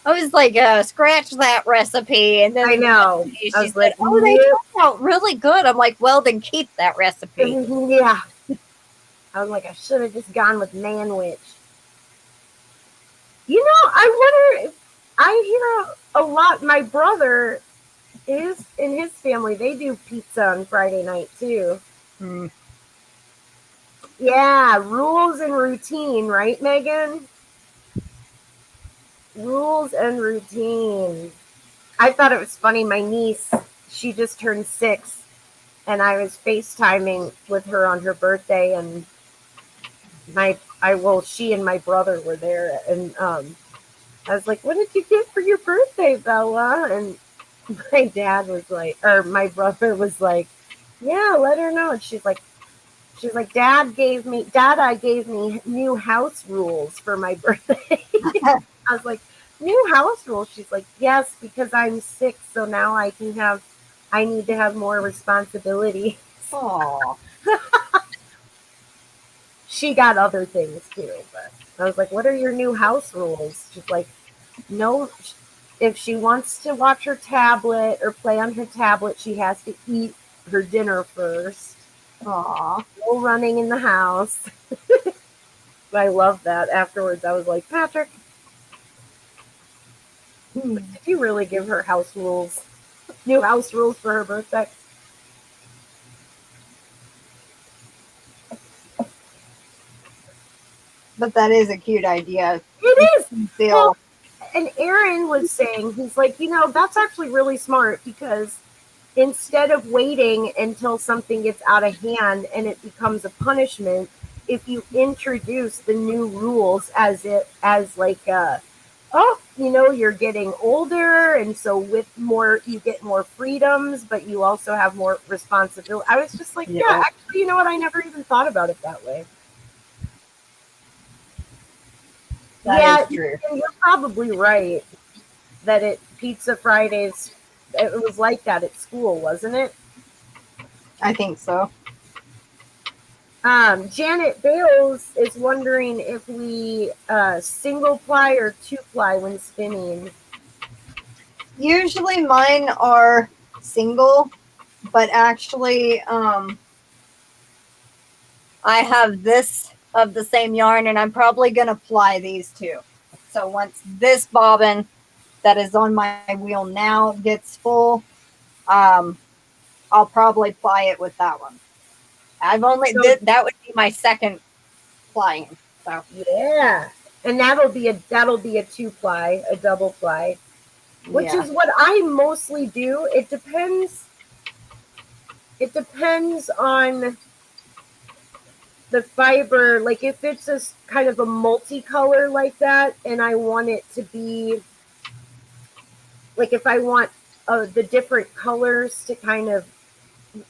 I was like, scratch that recipe. And then I know. she I was said, like, oh, they "Nope." turned out really good. I'm like, well, then keep that recipe. Yeah. I was like, I should have just gone with Manwich. You know, I wonder if I hear a lot. My brother is in his family. They do pizza on Friday night too. Hmm. Yeah, rules and routine, right, Megan? Rules and routine. I thought it was funny. My niece, she just turned 6, and I was FaceTiming with her on her birthday, and she and my brother were there, and I was like, "What did you get for your birthday, Bella?" And my dad was like, or my brother was like, "Yeah, let her know." And she's like, Dad, I gave me new house rules for my birthday. I was like, new house rules? She's like, yes, because I'm 6, so now I need to have more responsibility. Aw. She got other things too, but I was like, what are your new house rules? She's like, no, if she wants to watch her tablet or play on her tablet, she has to eat her dinner first. Aw. No running in the house. I love that. Afterwards, I was like, Patrick, did you really give her house rules? New house rules for her birthday? But that is a cute idea. It is. Feel Well, and Aaron was saying, he's like, that's actually really smart because instead of waiting until something gets out of hand and it becomes a punishment, if you introduce the new rules as like you're getting older, and so with more you get more freedoms, but you also have more responsibility. I was just like, yeah, actually, you know what? I never even thought about it that way. That is true. You're probably right that Pizza Fridays, it was like that at school, wasn't it? I think so. Janet Bales is wondering if we single ply or 2-ply when spinning. Usually mine are single, but actually I have this of the same yarn, and I'm probably going to ply these two. So once this bobbin that is on my wheel now gets full, I'll probably ply it with that one. I've only that would be my second plying. So yeah, and that'll be a 2-ply, a double ply, which is what I mostly do. It depends on the fiber. Like if it's a kind of a multicolor like that, and I want it to be like, if I want the different colors to kind of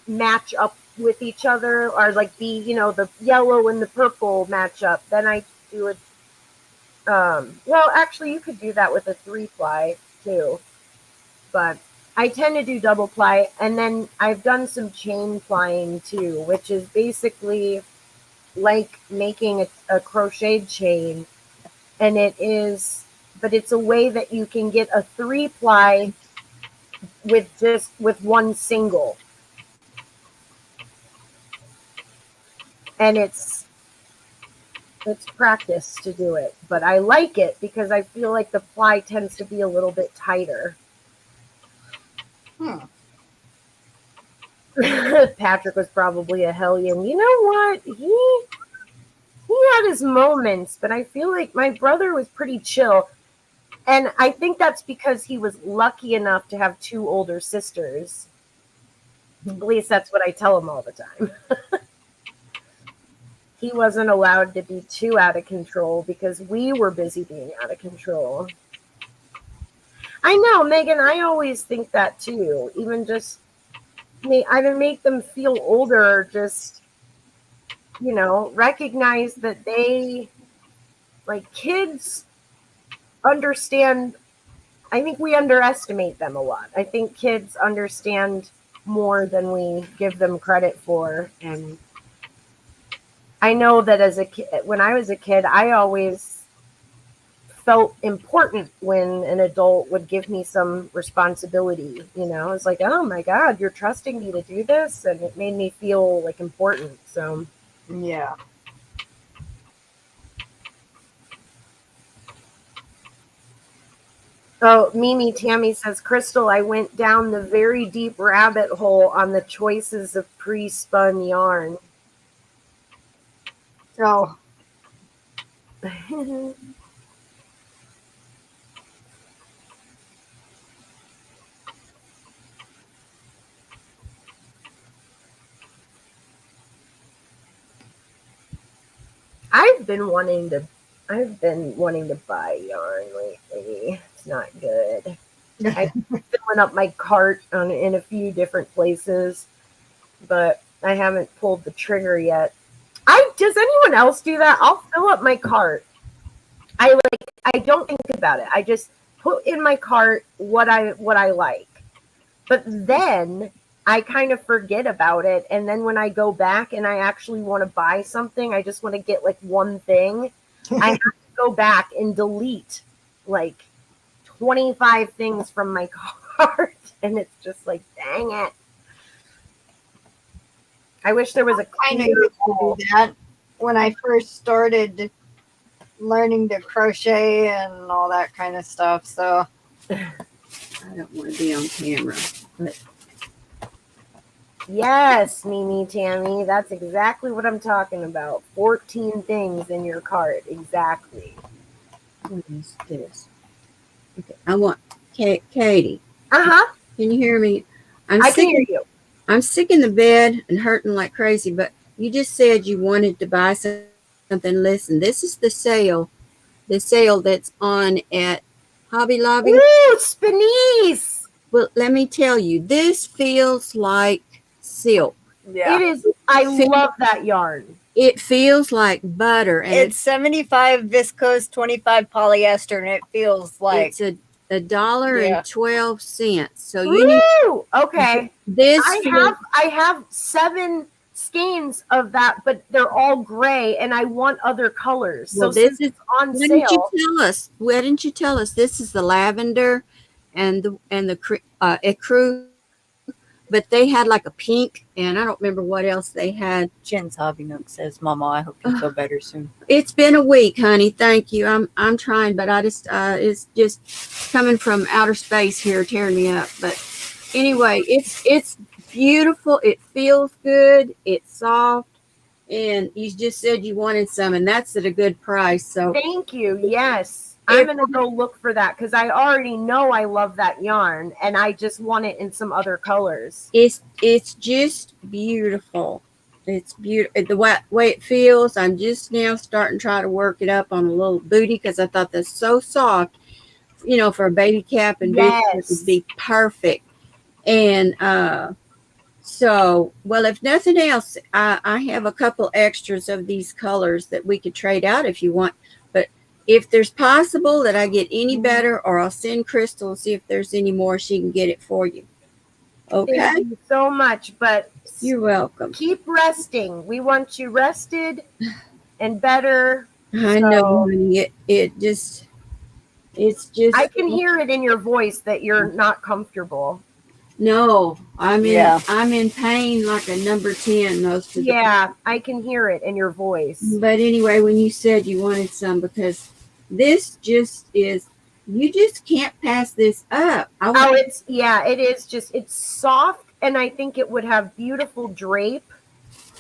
match up with each other, or like be, the yellow and the purple match up, then I do it. Well, actually, you could do that with a 3-ply too, but I tend to do double ply, and then I've done some chain plying too, which is basically like making a crocheted chain, and but it's a way that you can get a 3-ply with one single, and it's practice to do it, but I like it because I feel like the ply tends to be a little bit tighter. Patrick was probably a hellion. You know what? He had his moments, but I feel like my brother was pretty chill. And I think that's because he was lucky enough to have 2 older sisters. At least that's what I tell him all the time. He wasn't allowed to be too out of control because we were busy being out of control. I know, Megan, I always think that too. Even just either make them feel older or just, recognize that kids understand. I think we underestimate them a lot. I think kids understand more than we give them credit for. And I know that as a kid, when I was a kid, I always felt important when an adult would give me some responsibility. You know, it's like, oh my God, you're trusting me to do this. And it made me feel like important. So, Yeah. oh, Mimi Tammy says, Crystal, I went down the very deep rabbit hole on the choices of pre-spun yarn. Oh, I've been wanting to buy yarn lately. It's not good. I've been filling up my cart in a few different places, but I haven't pulled the trigger yet. Does anyone else do that? I'll fill up my cart. I don't think about it. I just put in my cart what I like. But then I kind of forget about it. And then when I go back and I actually want to buy something, I just want to get like one thing. I have to go back and delete like 25 things from my cart. And it's just like, dang it. I wish there was a kind of used to do that when I first started learning to crochet and all that kind of stuff. So I don't want to be on camera, but Yes, Mimi Tammy, that's exactly what I'm talking about. 14 things in your cart, exactly. what is this? Okay, I want Katie. Uh-huh. Can you hear me? I can hear you. I'm sick in the bed and hurting like crazy, but you just said you wanted to buy something. Listen, this is the sale that's on at Hobby Lobby. Ooh, Spanice! Well, let me tell you, this feels like silk. yeah, It is. I love that yarn. It feels like butter, and it's 75 viscose, 25 polyester, and it feels like it's $1.12. So you Ooh, need okay. this. I have 7 skeins of that, but they're all gray, and I want other colors. Well, So this since is it's on Why didn't sale. you tell us? Why didn't you tell us this is the lavender and the ecru? But they had like a pink, and I don't remember what else they had. Jen's Hobby Nook says, Mama, I hope you feel better soon. It's been a week, honey. Thank you. I'm trying, but I just it's just coming from outer space here, tearing me up. But anyway, it's beautiful. It feels good. It's soft, and you just said you wanted some, and that's at a good price. So Thank you. Yes. I'm going to go look for that because I already know I love that yarn, and I just want it in some other colors. it's just beautiful. It's beautiful. The way it feels. I'm just now starting to try to work it up on a little booty because I thought that's so soft. You know, for a baby cap and booty, it would be perfect. And so, well, if nothing else, I have a couple extras of these colors that we could trade out if you want. But if there's possible that I get any better, or I'll send Crystal and see if there's any more, she can get it for you. Okay. Thank you so much, but You're welcome. keep resting. We want you rested and better. I know, honey. It's just. I can hear it in your voice that you're not comfortable. No, I'm Yeah. in pain like a number 10 most of the Yeah, I can hear it in your voice. But anyway, when you said you wanted some, because this just is, you just can't pass this up. It is just, it's soft, and I think it would have beautiful drape.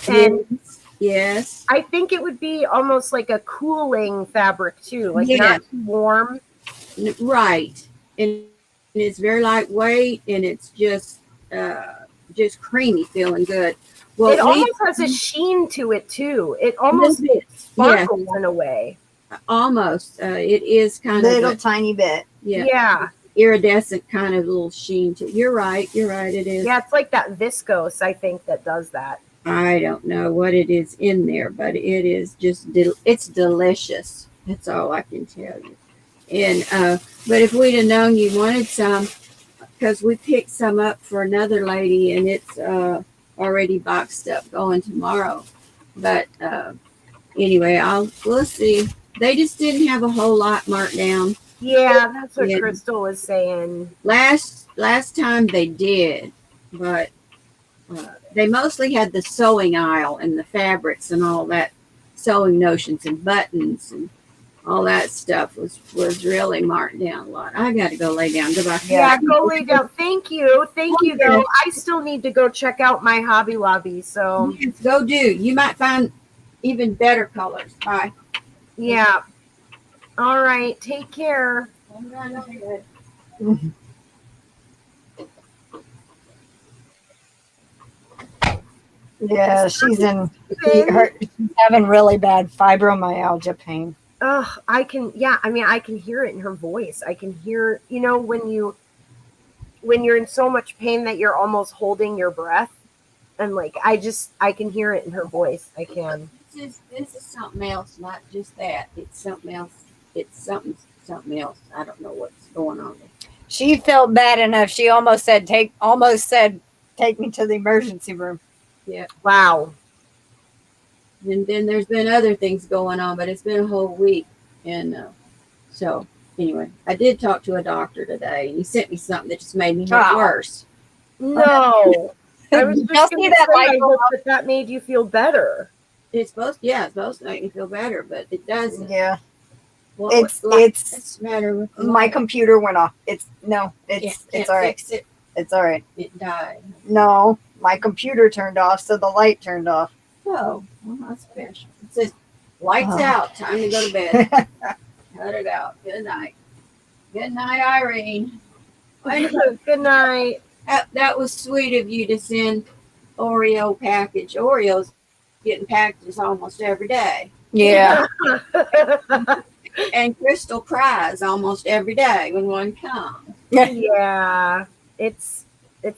And yes. I think it would be almost like a cooling fabric too, like Yeah. not too warm. Right. And it's very lightweight, and it's just creamy, feeling good. Well, It almost has a sheen to it too. It almost sparkles in a way. Almost. It is kind Little of tiny bit. Yeah. Iridescent kind of little sheen to it. You're right. It is. Yeah, it's like that viscose, I think, that does that. I don't know what it is in there, but it is just it's delicious. That's all I can tell you. And but if we'd have known you wanted some, because we picked some up for another lady, and it's already boxed up going tomorrow. But anyway, we'll see. They just didn't have a whole lot marked down. Yeah, that's what Yeah. Crystal was saying. Last time they did, but they mostly had the sewing aisle and the fabrics and all that, sewing notions and buttons and all that stuff was really marked down a lot. I got to go lay down. Goodbye. Yeah, go lay down. Thank you. Thank you, though. I still need to go check out my Hobby Lobby. So, Yes, go do. You might find even better colors. Bye. yeah. All right. Take care. Yeah, she's having really bad fibromyalgia pain. I can hear it in her voice. I can hear, when you're in so much pain that you're almost holding your breath. And like, I can hear it in her voice. I can. This is something else, not just that. It's something else. It's something else. I don't know what's going on. She felt bad enough. She almost said, take me to the emergency room. Yeah. Wow. And then there's been other things going on, but it's been a whole week. And so anyway, I did talk to a doctor today, and he sent me something that just made me look worse. No. I was just going to say, I hope that made you feel better. It's supposed to make me feel better, but it doesn't. Yeah. Well, it's what's the matter with my computer went off. It's all right. It's all right. It died. No, my computer turned off, so the light turned off. Oh, well, that's special. It says, lights out, time to go to bed. Cut it out. Good night. Good night, Irene. Good night. That was sweet of you to send Oreo package. Oreos getting packages almost every day. Yeah. And Crystal cries almost every day when one comes. Yeah. It's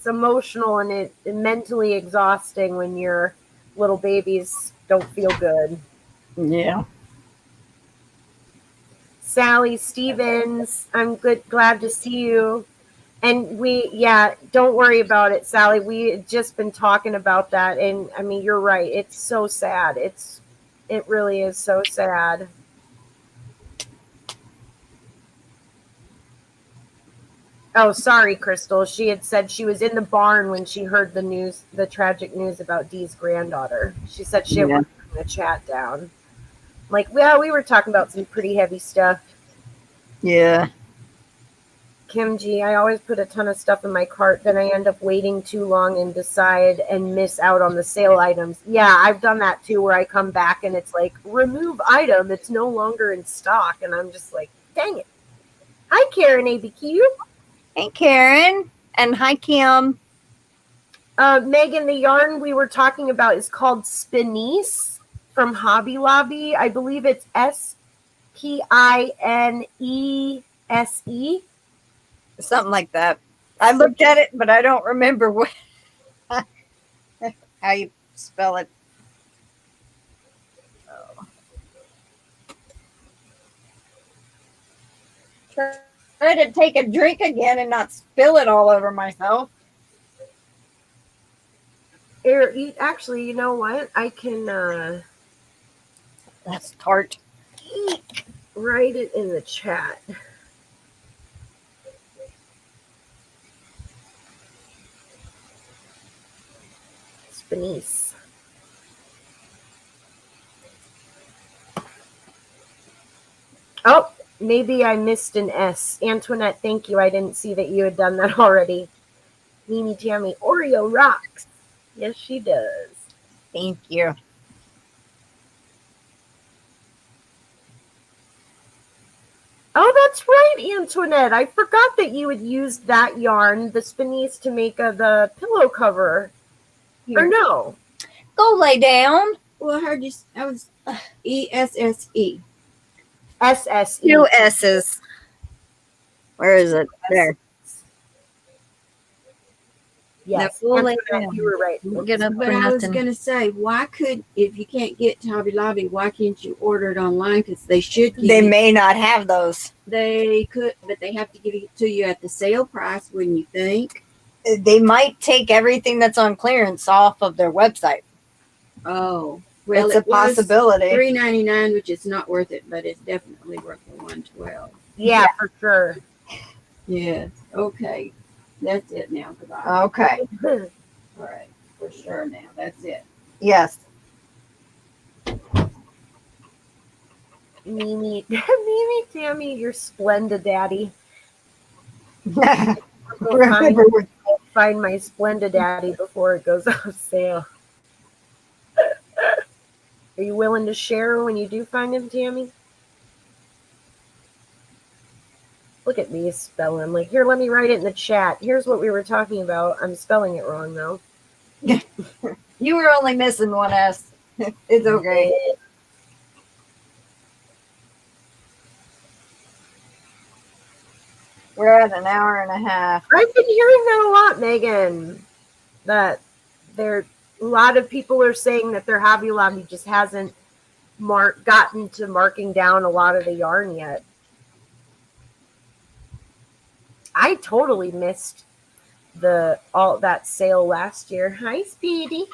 emotional and it mentally exhausting when your little babies don't feel good. Yeah. Sally Stevens, I'm glad to see you. And don't worry about it, Sally. We had just been talking about that, and I mean, you're right. It's so sad. It really is so sad. Oh, sorry, Crystal. She had said she was in the barn when she heard the tragic news about Dee's granddaughter. She said she had written the chat down. Like, well, we were talking about some pretty heavy stuff. Yeah. Kim G, I always put a ton of stuff in my cart, then I end up waiting too long and decide and miss out on the sale items. Yeah, I've done that too, where I come back and it's like, remove item, it's no longer in stock, and I'm just like, dang it. Hi, Karen ABQ. Hey, Karen. And hi, Kim. Megan, the yarn we were talking about is called Denyse from Hobby Lobby. I believe it's SPINESE. Something like that. I looked at it, but I don't remember how you spell it. Oh. Try to take a drink again and not spill it all over myself. Actually, you know what? I can That's tart. write it in the chat. Denyse. Oh, maybe I missed an S. Antoinette, thank you. I didn't see that you had done that already. Mimi Tammy, Oreo rocks. Yes, she does. Thank you. Oh, that's right, Antoinette. I forgot that you had used that yarn, the Denyse, to make the pillow cover. Here. Or no? Go lay down. Well, I heard you. I was ESSE. SSE. 2 S's. Where is it? There. Yes, No, we'll Antoinette, you were right. We'll get up But for I was nothing. going to say, if you can't get to Hobby Lobby, why can't you order it online? Because they should. They may not have those. They could, but they have to give it to you at the sale price, wouldn't you think? They might take everything that's on clearance off of their website. Oh, Well, it's a it was possibility. $3.99, which is not worth it, but it's definitely worth the $112. Yeah, for sure. Yes. Okay. That's it now. Goodbye. Okay. All right. For sure now. That's it. Yes. Mimi, Tammy, you're splendid, Daddy. Go Remember, find my Splendid Daddy before it goes off sale. Are you willing to share when you do find him, Tammy? Look at me spelling. I'm like, here, let me write it in the chat. Here's what we were talking about. I'm spelling it wrong, though. you were only missing one S. It's okay. We're at an hour and a half. I've been hearing that a lot, Megan. That a lot of people are saying that their Hobby Lobby just hasn't gotten to marking down a lot of the yarn yet. I totally missed all that sale last year. Hi, Speedy.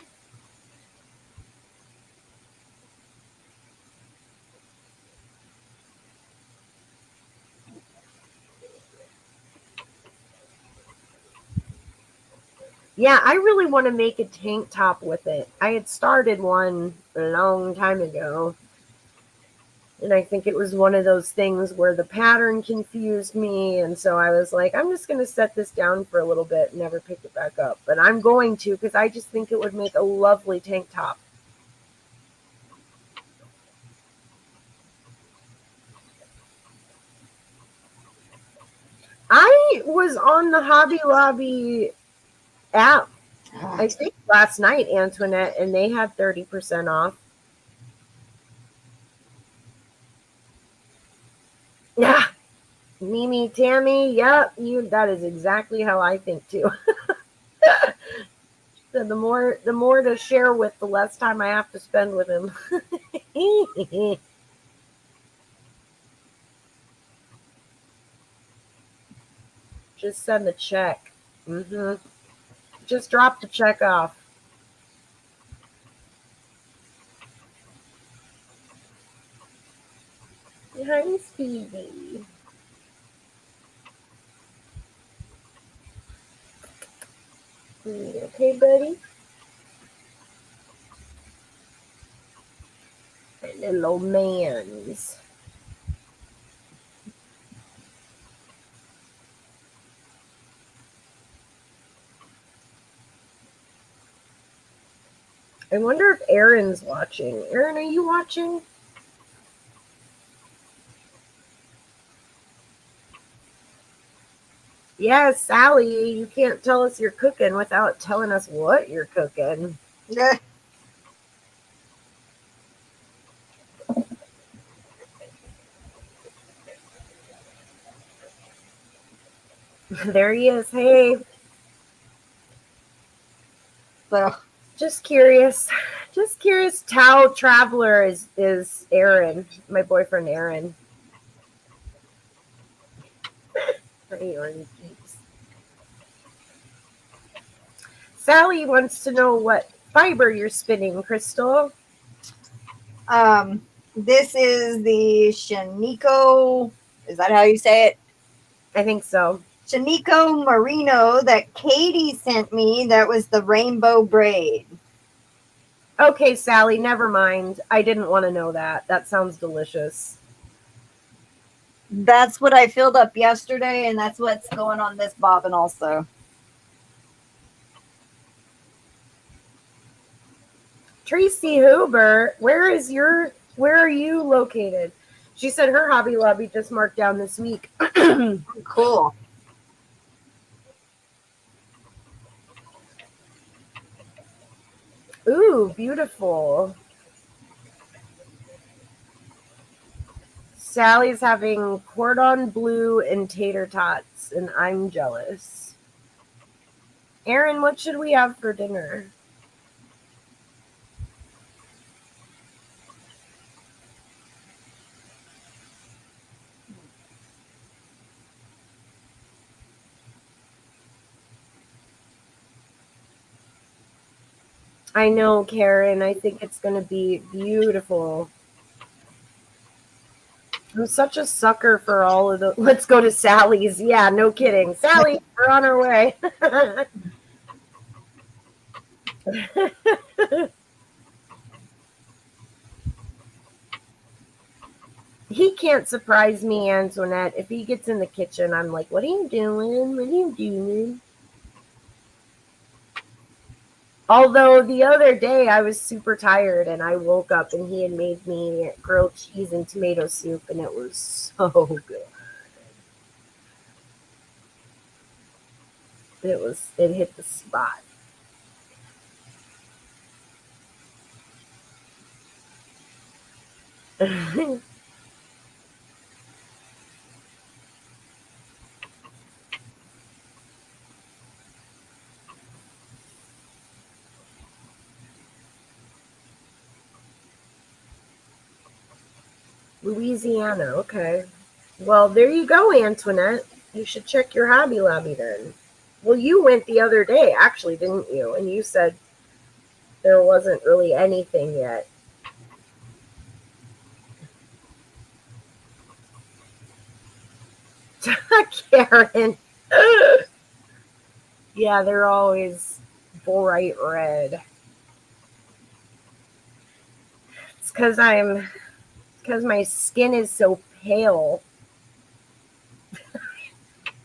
Yeah, I really want to make a tank top with it. I had started one a long time ago. And I think it was one of those things where the pattern confused me. And so I was like, I'm just going to set this down for a little bit and never pick it back up. But I'm going to, because I just think it would make a lovely tank top. I was on the Hobby Lobby app, I think last night, Antoinette, and they had 30% off. Yeah. Mimi, Tammy, yep, that is exactly how I think too. So the more to share with, the less time I have to spend with him. Just send the check. Just drop the check off. Hi, Speedy. Okay, buddy? My little old man's. I wonder if Aaron's watching. Aaron, are you watching? Yes, Sally, you can't tell us you're cooking without telling us what you're cooking. Yeah. There he is. Hey. So Just curious. Just curious. Tao Traveler is Aaron, my boyfriend Aaron. Sally wants to know what fiber you're spinning, Crystal. this is the Shaniko. Is that how you say it? I think so. Shaniko Merino that Katie sent me. That was the rainbow braid. Okay, Sally, never mind. I didn't want to know that. That sounds delicious. That's what I filled up yesterday, and that's what's going on this bobbin also. Tracy Huber, where are you located? She said her Hobby Lobby just marked down this week. Cool. Ooh, beautiful. Sally's having cordon bleu and tater tots, and I'm jealous. Aaron, what should we have for dinner? I know, Karen. I think it's going to be beautiful. I'm such a sucker for all of the. Let's go to Sally's. Yeah, no kidding. Sally, we're on our way. He can't surprise me, Antoinette. If he gets in the kitchen, I'm like, what are you doing? What are you doing? Although the other day I was super tired and I woke up and he had made me grilled cheese and tomato soup and it was so good. It hit the spot. Louisiana, okay. Well, there you go, Antoinette. You should check your Hobby Lobby then. Well, you went the other day, actually, didn't you? And you said there wasn't really anything yet. Karen. Yeah, they're always bright red. It's because my skin is so pale.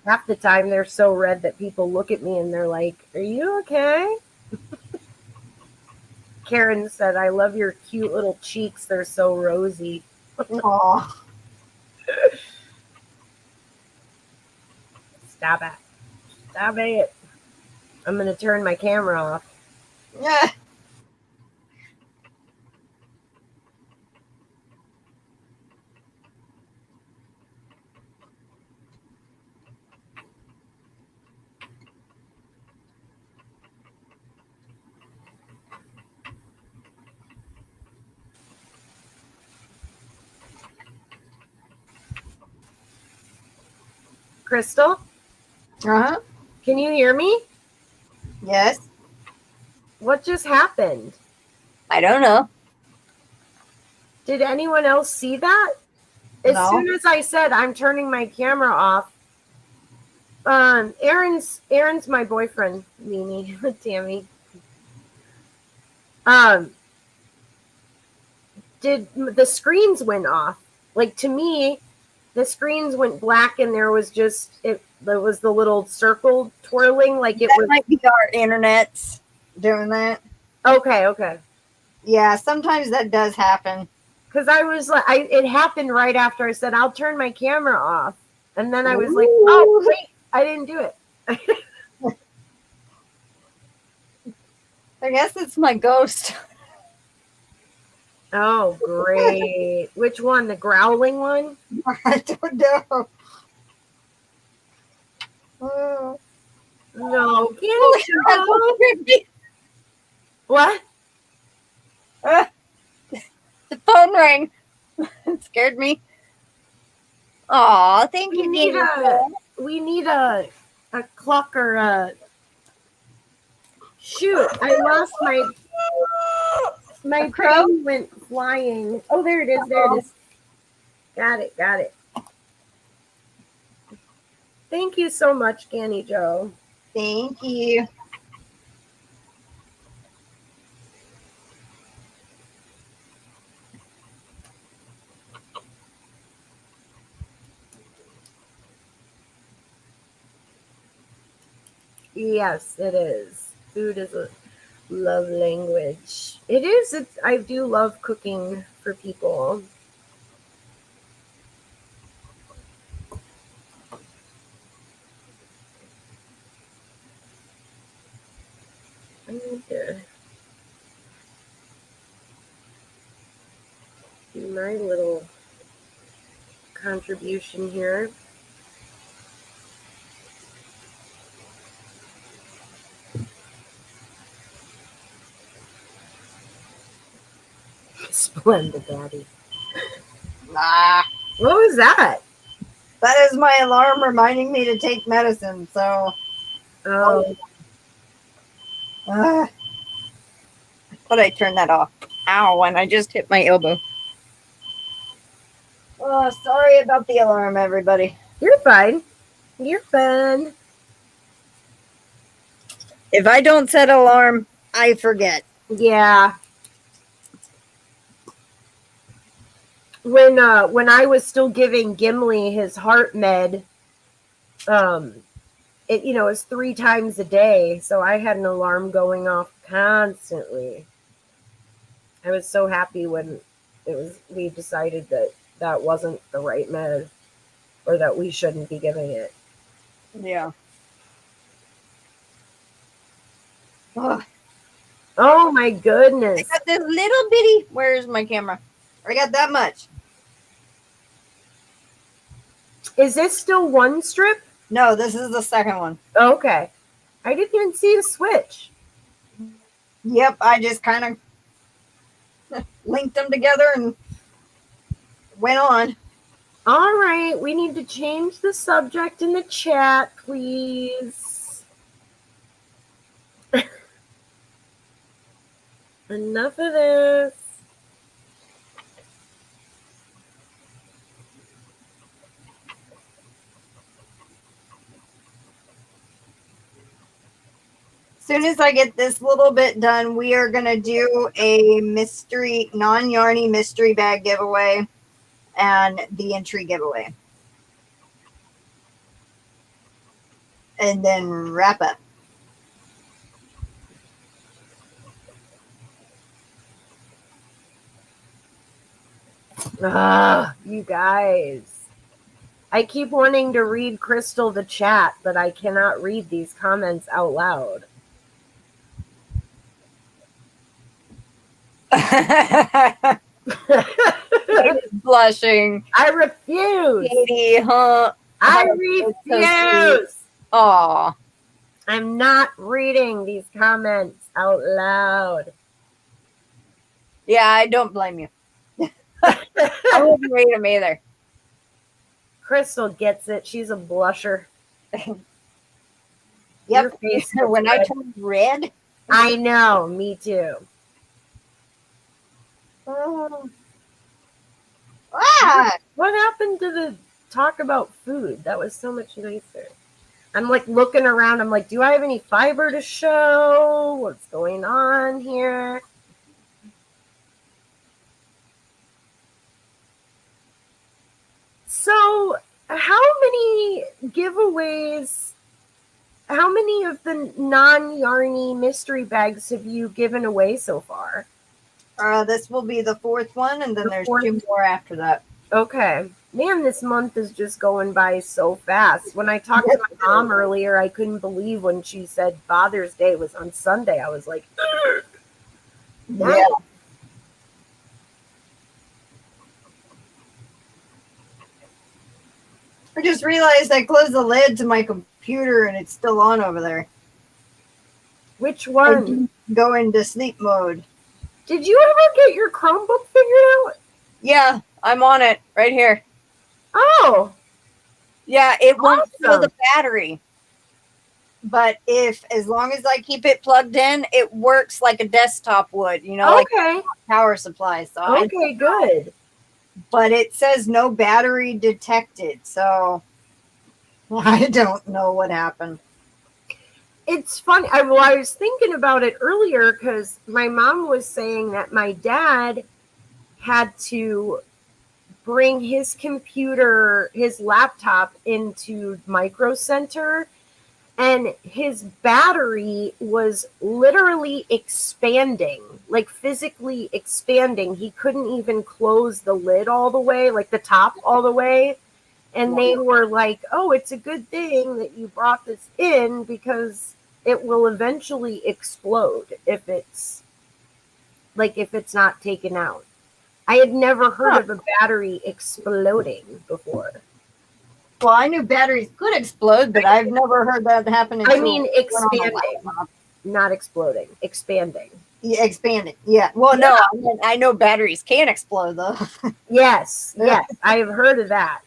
Half the time they're so red that people look at me and they're like, "Are you okay?" Karen said, "I love your cute little cheeks. They're so rosy." Aw. Stop it. Stop it. I'm going to turn my camera off. Yeah. Crystal, Uh-huh. can you hear me? Yes. What just happened? I don't know. Did anyone else see that? As No. soon as I said I'm turning my camera off, Aaron's my boyfriend, Mimi, Tammy. Did the screens went off? Like to me, the screens went black and there was just there was the little circle twirling like it That was. might be our internet doing that. Okay. Yeah, sometimes that does happen. Because I was like, it happened right after I said I'll turn my camera off, and then I was like, oh wait, I didn't do it. I guess it's my ghost. Oh great! Which one? The growling one? I don't know. Oh. No, Ganni. What? The phone rang. It scared me. Aw, thank you, We need a clock or a. Shoot! I lost my crow? thing went flying. Oh, there it is. There it is. Got it. Thank you so much, Ganni Joe. Thank you. Yes, it is. Food is a love language. It is. I do love cooking for people. I need to do my little contribution here. Splendid, Daddy. Ah, What was that? that is my alarm reminding me to take medicine. So, Oh, ah, thought I turned that off. Ow, and I just hit my elbow. Oh, sorry about the alarm, everybody. You're fine. You're fine. If I don't set an alarm, I forget. Yeah. When I was still giving Gimli his heart med, it was 3 times a day, so I had an alarm going off constantly. I was so happy when we decided that wasn't the right med, or that we shouldn't be giving it. Yeah. Ugh. Oh my goodness. I got this little bitty. Where's my camera? I got that much. Is this still one strip? No, this is the second one. Okay. I didn't even see a switch. Yep, I just kind of linked them together and went on. All right, we need to change the subject in the chat, please. Enough of this. As soon as I get this little bit done, we are going to do a mystery, non-yarny mystery bag giveaway and the entry giveaway. And then wrap up. You guys. I keep wanting to read Crystal the chat, but I cannot read these comments out loud. Blushing. I refuse. Katie, huh? I Oh, refuse. Aw. I'm not reading these comments out loud. Yeah, I don't blame you. I wouldn't read them either. Crystal gets it. She's a blusher. Yep. Your face is When I red. turned red. I know. Me too. What happened to the talk about food? That was so much nicer. I'm like looking around. I'm like, do I have any fiber to show? What's going on here? So, how many giveaways, how many of the non-yarny mystery bags have you given away so far? This will be the 4th one, and then there's fourth? 2 more after that. Okay. Man, this month is just going by so fast. When I talked to my mom earlier, I couldn't believe when she said Father's Day was on Sunday. I was like, Yeah. I just realized I closed the lid to my computer and it's still on over there. Which I one? didn't go into sleep mode. Did you ever get your Chromebook figured out? Yeah, I'm on it right here. Oh, Yeah, it won't fill Awesome. the battery. But as long as I keep it plugged in, it works like a desktop would, like okay. power supply. So Okay, good. but it says no battery detected. So I don't know what happened. It's funny. I was thinking about it earlier because my mom was saying that my dad had to bring his computer, his laptop into Micro Center, and his battery was literally expanding, like physically expanding. He couldn't even close the lid all the way, like the top all the way. And they were like, oh, it's a good thing that you brought this in because it will eventually explode if it's not taken out. I had never heard of a battery exploding before. Well, I knew batteries could explode, but I've never heard that happen. I mean, expanding, not exploding, expanding. Yeah, expanding. Yeah. Well, no, I know batteries can explode though. Yes, I have heard of that.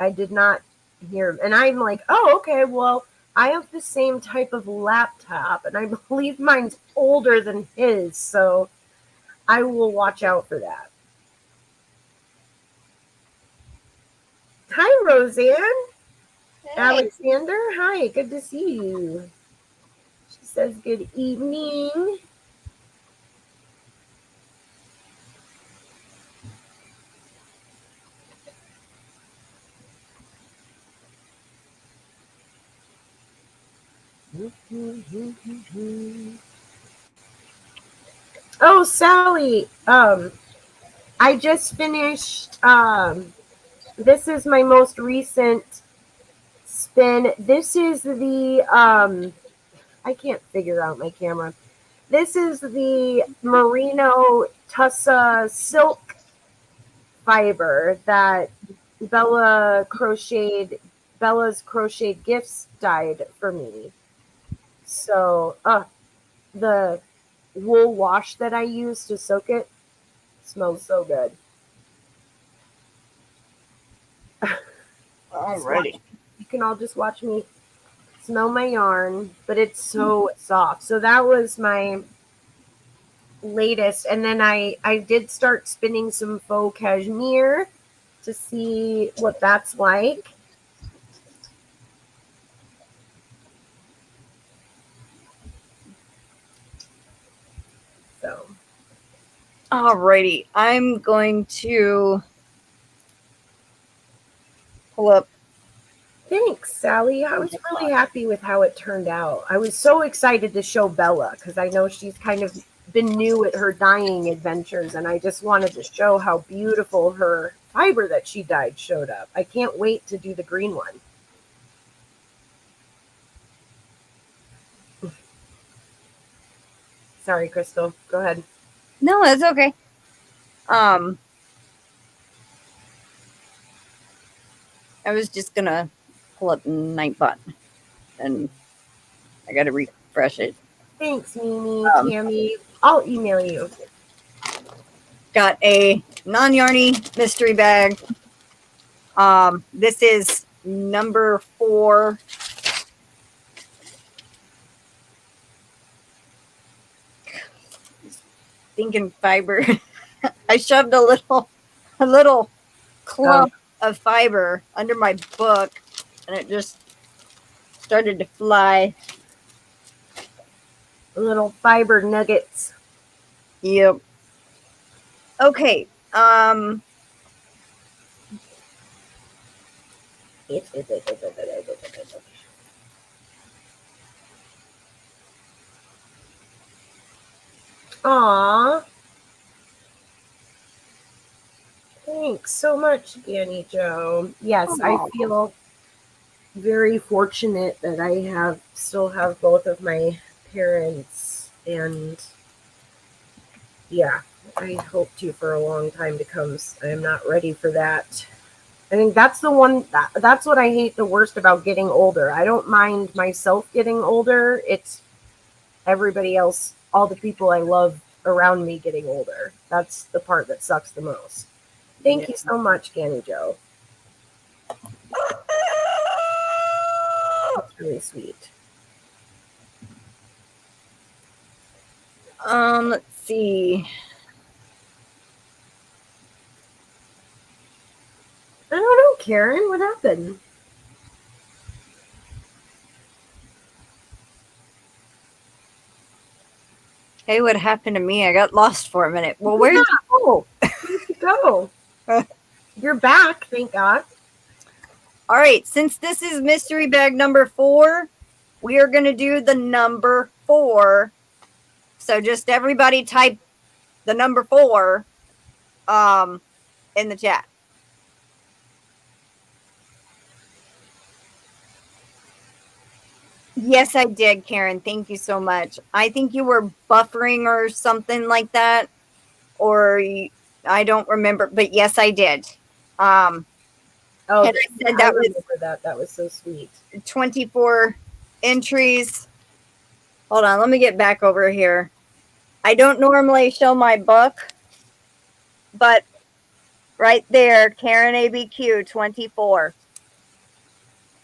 I did not hear, and I'm like, oh, okay, well, I have the same type of laptop, and I believe mine's older than his, so I will watch out for that. Hi, Roseanne. Alexander, hi, good to see you. She says good evening. Oh, Sally, I just finished, this is my most recent spin. This is the, I can't figure out my camera. This is the Merino Tussa silk fiber that Bella's crocheted gifts dyed for me. So, the wool wash that I use to soak it smells so good. Alrighty. You can all just watch me smell my yarn, but it's so soft. So that was my latest. And then I did start spinning some faux cashmere to see what that's like. So, Alrighty. I'm going to pull up. thanks, Sally. I was really happy with how it turned out. I was so excited to show Bella because I know she's kind of been new at her dyeing adventures, and I just wanted to show how beautiful her fiber that she dyed showed up. I can't wait to do the green one. Sorry, Crystal. Go ahead. No, it's okay. I was just gonna pull up Nightbot, and I gotta refresh it. Thanks, Mimi, Tammy. I'll email you. Got a non-yarny mystery bag. This is number 4. Thinking fiber. I shoved a little clump of fiber under my book, and it just started to fly. Little fiber nuggets. Yep. Okay. Aw. Thanks so much, Ganni Joe. Yes, I feel very fortunate that I still have both of my parents, and yeah, I hope to for a long time to come. I am not ready for that. I think that's that's what I hate the worst about getting older. I don't mind myself getting older. It's everybody else, all the people I love around me getting older. That's the part that sucks the most. Thank you so much, Ganni Joe. That's really sweet. Let's see. I don't know, Karen. What happened? Hey, what happened to me? I got lost for a minute. Well, where did you go? Where'd you go? You're back, thank God. All right, since this is mystery bag number 4, we are going to do the number 4. So just everybody type the number 4 in the chat. Yes, I did, Karen. Thank you so much. I think you were buffering or something like that, or I don't remember, but yes, I did. Oh, and I said that was that was so sweet. 24 entries. Hold on, let me get back over here. I don't normally show my book, but right there, Karen ABQ 24.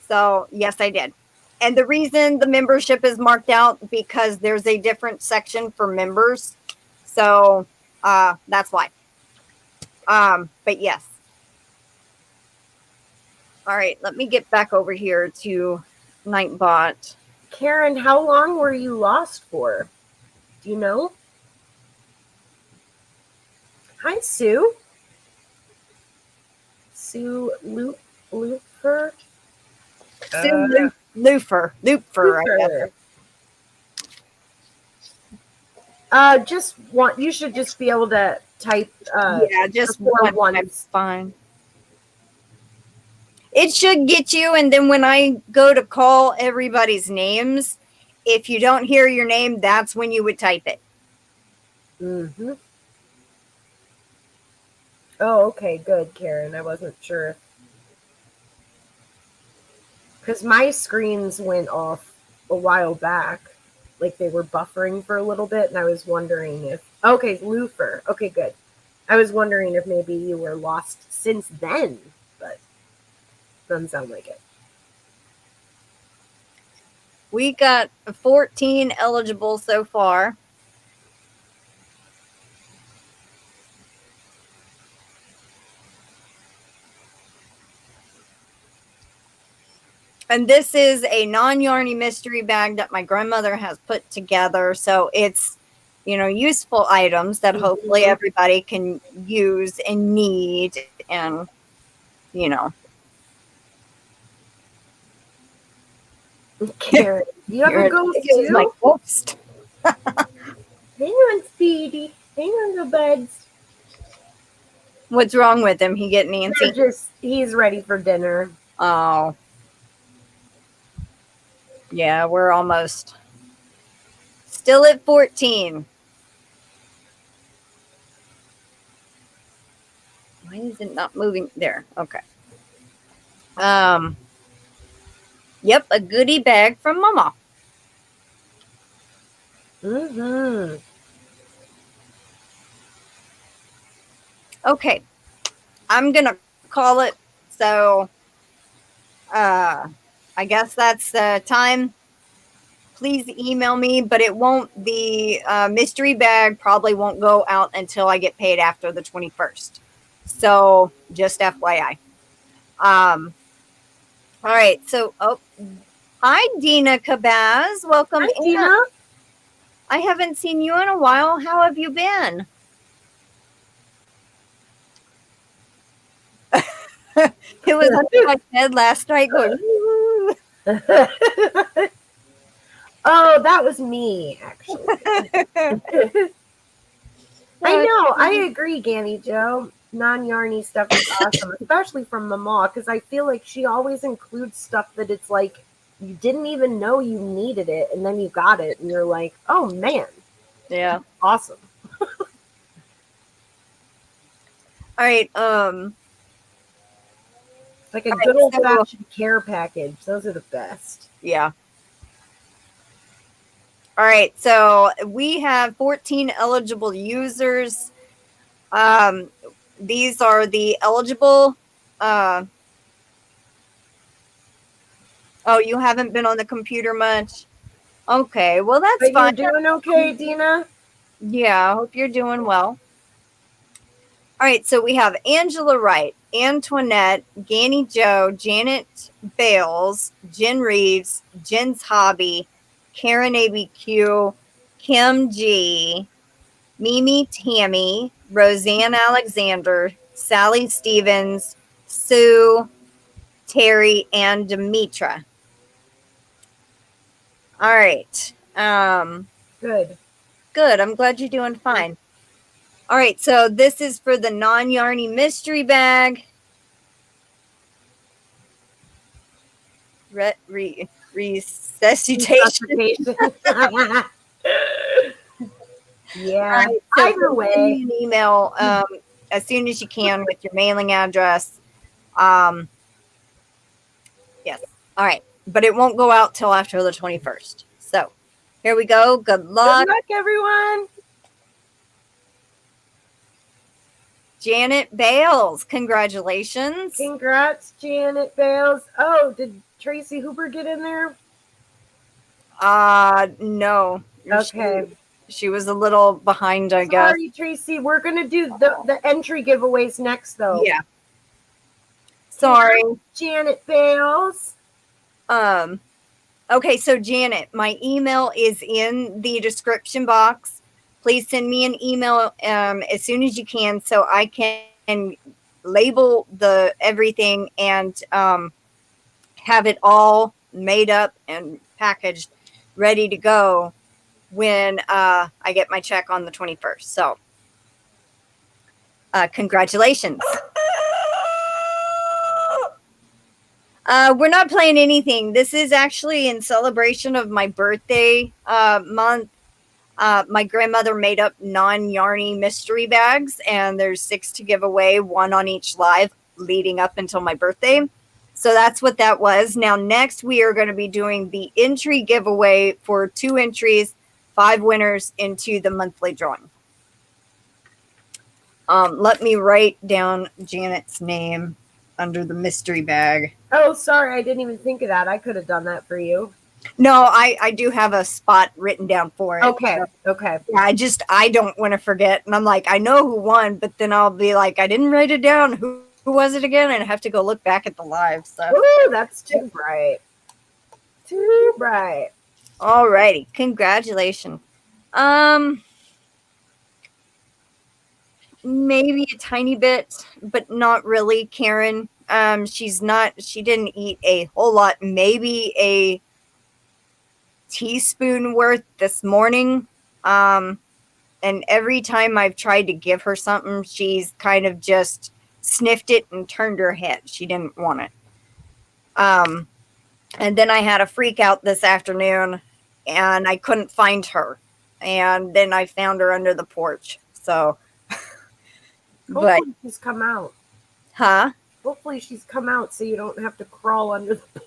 So yes, I did. And the reason the membership is marked out because there's a different section for members. So that's why. But yes. All right, let me get back over here to Nightbot. Karen, how long were you lost for? Do you know? Hi, Sue. Sue Looper. Looper, I guess. You should just be able to type. Just one. One's fine. It should get you, and then when I go to call everybody's names, if you don't hear your name, that's when you would type it. Mm-hmm. Oh, okay, good, Karen. I wasn't sure. Because my screens went off a while back. Like they were buffering for a little bit, and I was wondering if... Okay, Loofer. Okay, good. I was wondering if maybe you were lost since then, but doesn't sound like it. We got 14 eligible so far. And this is a non-yarny mystery bag that my grandmother has put together. So it's, useful items that hopefully everybody can use and need. And, Karen, you have a ghost too? My ghost. Hang on, Speedy. Hang on, the buds. What's wrong with him? He getting antsy? He's ready for dinner. Oh. Yeah, we're almost still at 14. Why is it not moving? There. Okay. Yep, a goodie bag from Mama. Mm-hmm. Okay. I'm going to call it. So, I guess that's the time. Please email me, but it won't, the mystery bag probably won't go out until I get paid after the 21st. So just FYI. All right. So, hi, Dina Cabaz. Welcome. Hi, Dina. I haven't seen you in a while. How have you been? It was under my bed last night going, oh, that was me, actually. I know. I agree, Ganni Joe. Non-yarny stuff is awesome, especially from Mama, because I feel like she always includes stuff that it's like you didn't even know you needed it, and then you got it, and you're like, oh, man. Yeah. Awesome. All right. Like a good old-fashioned care package. Those are the best. Yeah. All right. So we have 14 eligible users. These are the eligible. Oh, you haven't been on the computer much? Okay. Well, that's fine. You're doing okay, Dina? Yeah. I hope you're doing well. All right. So we have Angela Wright, Antoinette, Ganni Joe, Janet Bales, Jen Reeves, Jen's Hobby, Karen ABQ, Kim G, Mimi Tammy, Roseanne Alexander, Sally Stevens, Sue, Terry, and Demetra. All right. Good. Good. I'm glad you're doing fine. All right. So this is for the non-yarny mystery bag. Resuscitation. Yeah. Right, so either way, send me an email as soon as you can with your mailing address. Yes. All right. But it won't go out till after the 21st. So here we go. Good luck. Good luck, everyone. Janet Bales. Congratulations. Congrats, Janet Bales. Oh, did Tracy Hooper get in there? No. Okay. She was a little behind, I guess. Sorry, Tracy. We're gonna do the entry giveaways next, though. Yeah. Sorry. Janet Bales. Okay, so Janet, my email is in the description box. Please send me an email as soon as you can so I can label the everything and have it all made up and packaged, ready to go when I get my check on the 21st. So congratulations. We're not playing anything. This is actually in celebration of my birthday month. My grandmother made up non-yarny mystery bags, and there's 6 to give away, 1 on each live leading up until my birthday. So that's what that was. Now, next we are going to be doing the entry giveaway for 2 entries, 5 winners into the monthly drawing. Let me write down Janet's name under the mystery bag. Oh, sorry. I didn't even think of that. I could have done that for you. No, I do have a spot written down for it. Okay. Okay. Yeah, I don't want to forget. And I'm like, I know who won, but then I'll be like, I didn't write it down. Who was it again? And I have to go look back at the live. So Ooh, that's too bright. Too bright. alrighty. Congratulations. Maybe a tiny bit, but not really, Karen. She didn't eat a whole lot, maybe a teaspoon worth this morning. And every time I've tried to give her something, she's kind of just sniffed it and turned her head. She didn't want it. And then I had a freak out this afternoon and I couldn't find her. And then I found her under the porch. So, Hopefully she's come out. huh? Hopefully she's come out so you don't have to crawl under the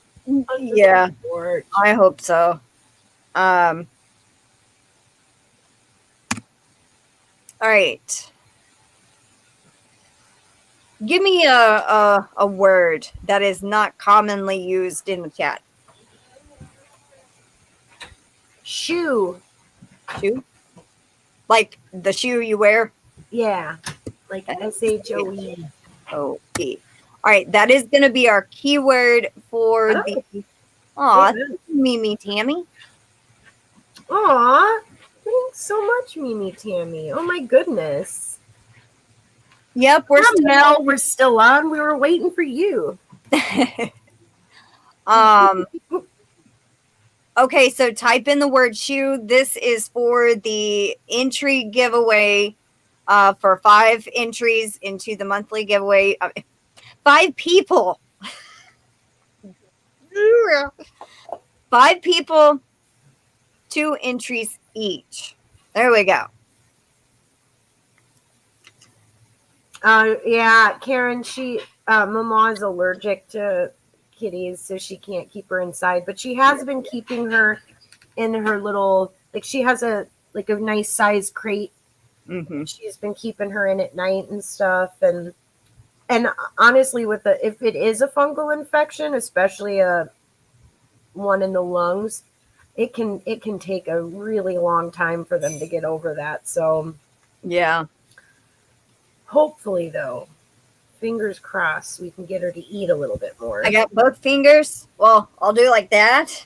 Yeah, porch. I hope so. All right. Give me a word that is not commonly used in the chat. Shoe. Shoe? Like the shoe you wear? Yeah. Like SHOE. Okay. All right, that is going to be our keyword for the... Aw, Mimi Tammy. Aw. Thanks so much, Mimi Tammy. Oh my goodness. Yep, We're still on. We were waiting for you. Okay, so type in the word shoe. This is for the entry giveaway for 5 entries into the monthly giveaway. 5 people. 5 people, 2 entries each. There we go. Yeah, Karen, Mama is allergic to kitties, so she can't keep her inside, but she has been keeping her in her little, like she has a nice size crate. Mm-hmm. She's been keeping her in at night and stuff, and honestly, if it is a fungal infection, especially one in the lungs, it can take a really long time for them to get over that. So yeah, hopefully, though, fingers crossed, we can get her to eat a little bit more. I got both fingers. Well, I'll do like that.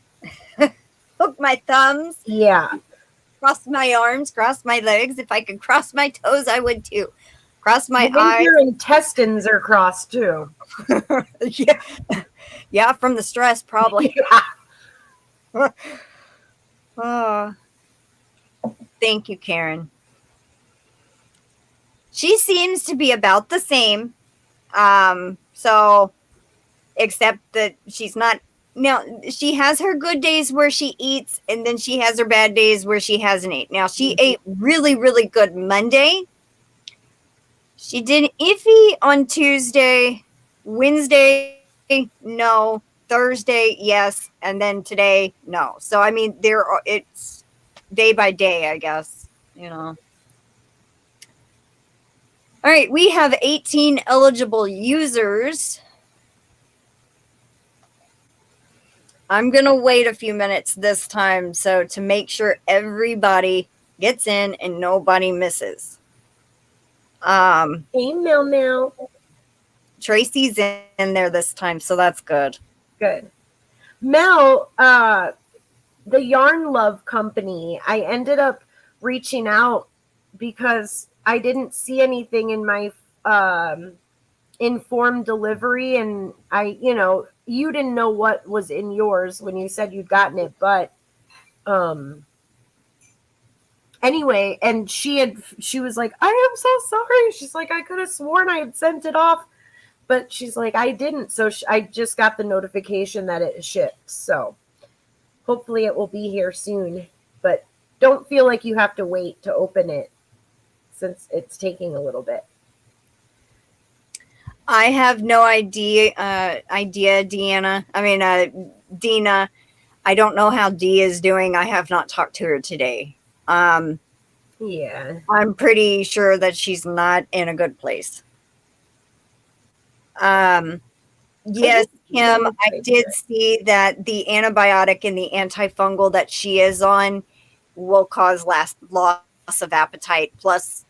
Hook my thumbs. Yeah. Cross my arms, cross my legs. If I could cross my toes, I would too. Cross my eyes. Your intestines are crossed too. Yeah. Yeah, from the stress, probably. Yeah. Oh. Thank you, Karen. She seems to be about the same. So, except that she's not. Now, she has her good days where she eats, and then she has her bad days where she hasn't ate. Now, she ate really, really good Monday. She did iffy on Tuesday. Wednesday, no. Thursday, yes. And then today, no. So, I mean, it's day by day, I guess, you know. All right, we have 18 eligible users. I'm going to wait a few minutes this time so to make sure everybody gets in and nobody misses. Hey, Mel. Tracy's in there this time, so that's good. Good. Mel, the Yarn Love Company, I ended up reaching out because I didn't see anything in my informed delivery, and you didn't know what was in yours when you said you'd gotten it, but anyway, and she was like, I am so sorry. She's like, I could have sworn I had sent it off, but she's like, I didn't. So I just got the notification that it shipped. So hopefully it will be here soon, but don't feel like you have to wait to open it since it's taking a little bit. I have no idea, Deanna. I mean, Dina. I don't know how Dee is doing. I have not talked to her today. Yeah. I'm pretty sure that she's not in a good place. Yes, Kim, I did see that the antibiotic and the antifungal that she is on will cause loss of appetite, plus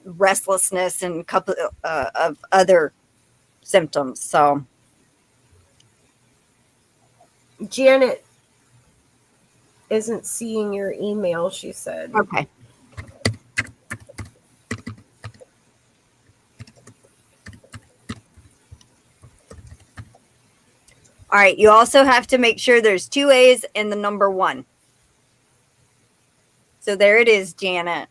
restlessness and a couple of other symptoms. So Janet isn't seeing your email, she said. okay. All right, you also have to make sure there's 2 A's in the number 1. So there it is, Janet.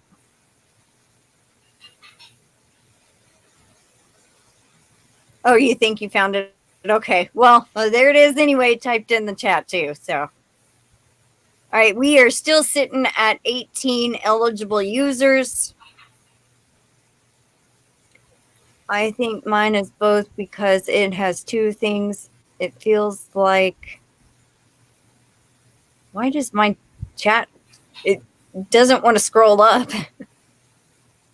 Oh, you think you found it? Okay. Well, there it is anyway, typed in the chat too. So, all right, we are still sitting at 18 eligible users. I think mine is both because it has 2 things. It feels like, why does my chat, it doesn't want to scroll up.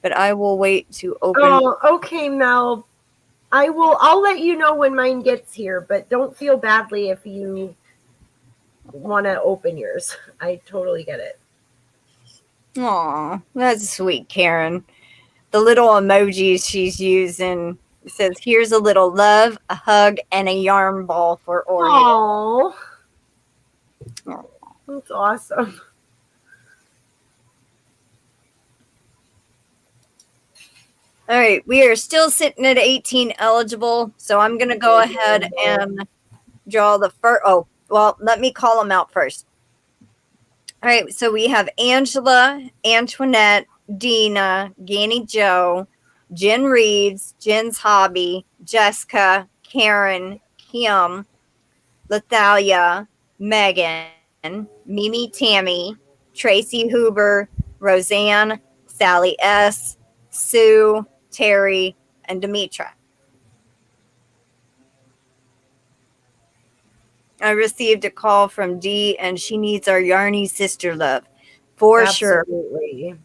But I will wait to open. Oh, okay, Mel. I'll let you know when mine gets here, but don't feel badly if you want to open yours. I totally get it. Aw, that's sweet, Karen. The little emojis she's using says, here's a little love, a hug, and a yarn ball for Oreo. Oh, that's awesome. All right, we are still sitting at 18 eligible, so I'm going to go ahead and draw the first. Oh, well, let me call them out first. All right, so we have Angela, Antoinette, Dina, Ganni Joe, Jen Reeves, Jen's Hobby, Jessica, Karen, Kim, Lethaleya, Megan, Mimi Tammy, Tracy Huber, Roseanne, Sally S., Sue, Terry, and Demetra. I received a call from Dee, and she needs our Yarny sister love. For sure. Absolutely.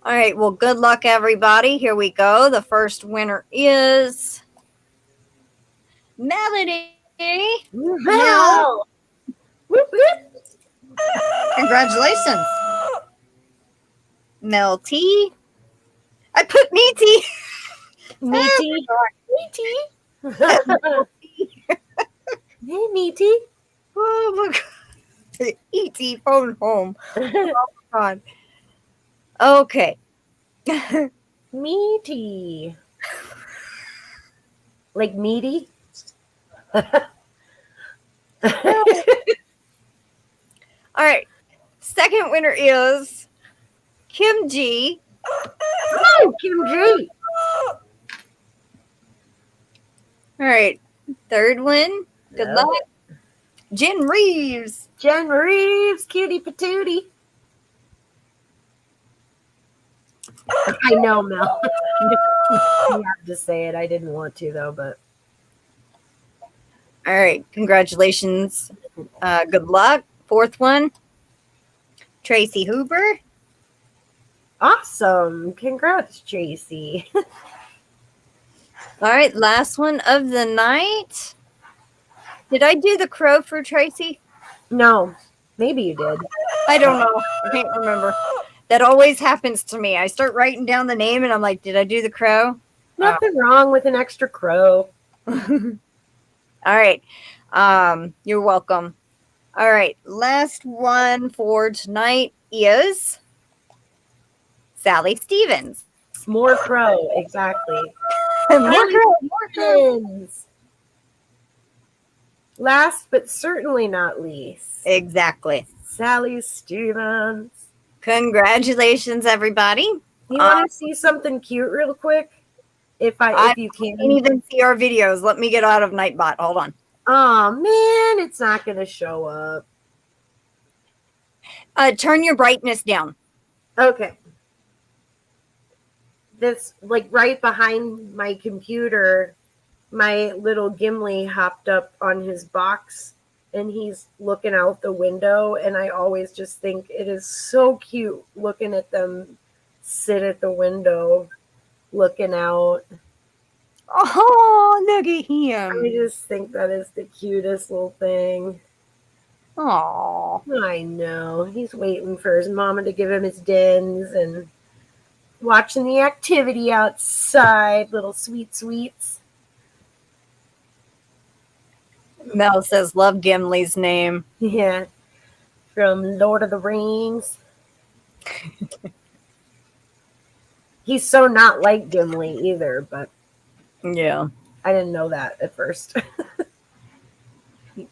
All right, well, good luck, everybody. Here we go. The first winner is Melanie. Mel. Whoop, whoop. Congratulations. Mel T. I put me T. Meaty. Hey, Meaty. Oh my God. E.T. phone home. Oh my God. Okay. Meaty. Like meaty? All right. Second winner is Kim G. Oh, Kim G. All right. Third one. Good Love luck. Jen Reeves. Jen Reeves, cutie patootie. I know, Mel. You have to say it. I didn't want to, though, but. All right. Congratulations. Good luck. Fourth one. Tracy Huber. Awesome. Congrats, Tracy. All right. Last one of the night. Did I do the crow for Tracy? No, maybe you did. I don't know. I can't remember. That always happens to me. I start writing down the name and I'm like, did I do the crow? Nothing wrong with an extra crow. All right. You're welcome. All right. Last one for tonight is Sally Stevens. More crow, exactly. More Sally crow. Stevens. Last but certainly not least, Exactly. Sally Stevens. Congratulations, everybody. You want to see something cute real quick? If you can. Can't even see our videos. Let me get out of Nightbot. Hold on. Oh man, it's not gonna show up. Turn your brightness down. Okay. This, like, right behind my computer, my little Gimli hopped up on his box and he's looking out the window, and I always just think it is so cute looking at them sit at the window looking out. Oh, look at I him. just think that is the cutest little thing. Oh. I know. He's waiting for his mama to give him his dens and watching the activity outside. Little sweets. Mel says, love Gimli's name. Yeah. From Lord of the Rings. He's so not like Gimli either, but Yeah. I didn't know that at first.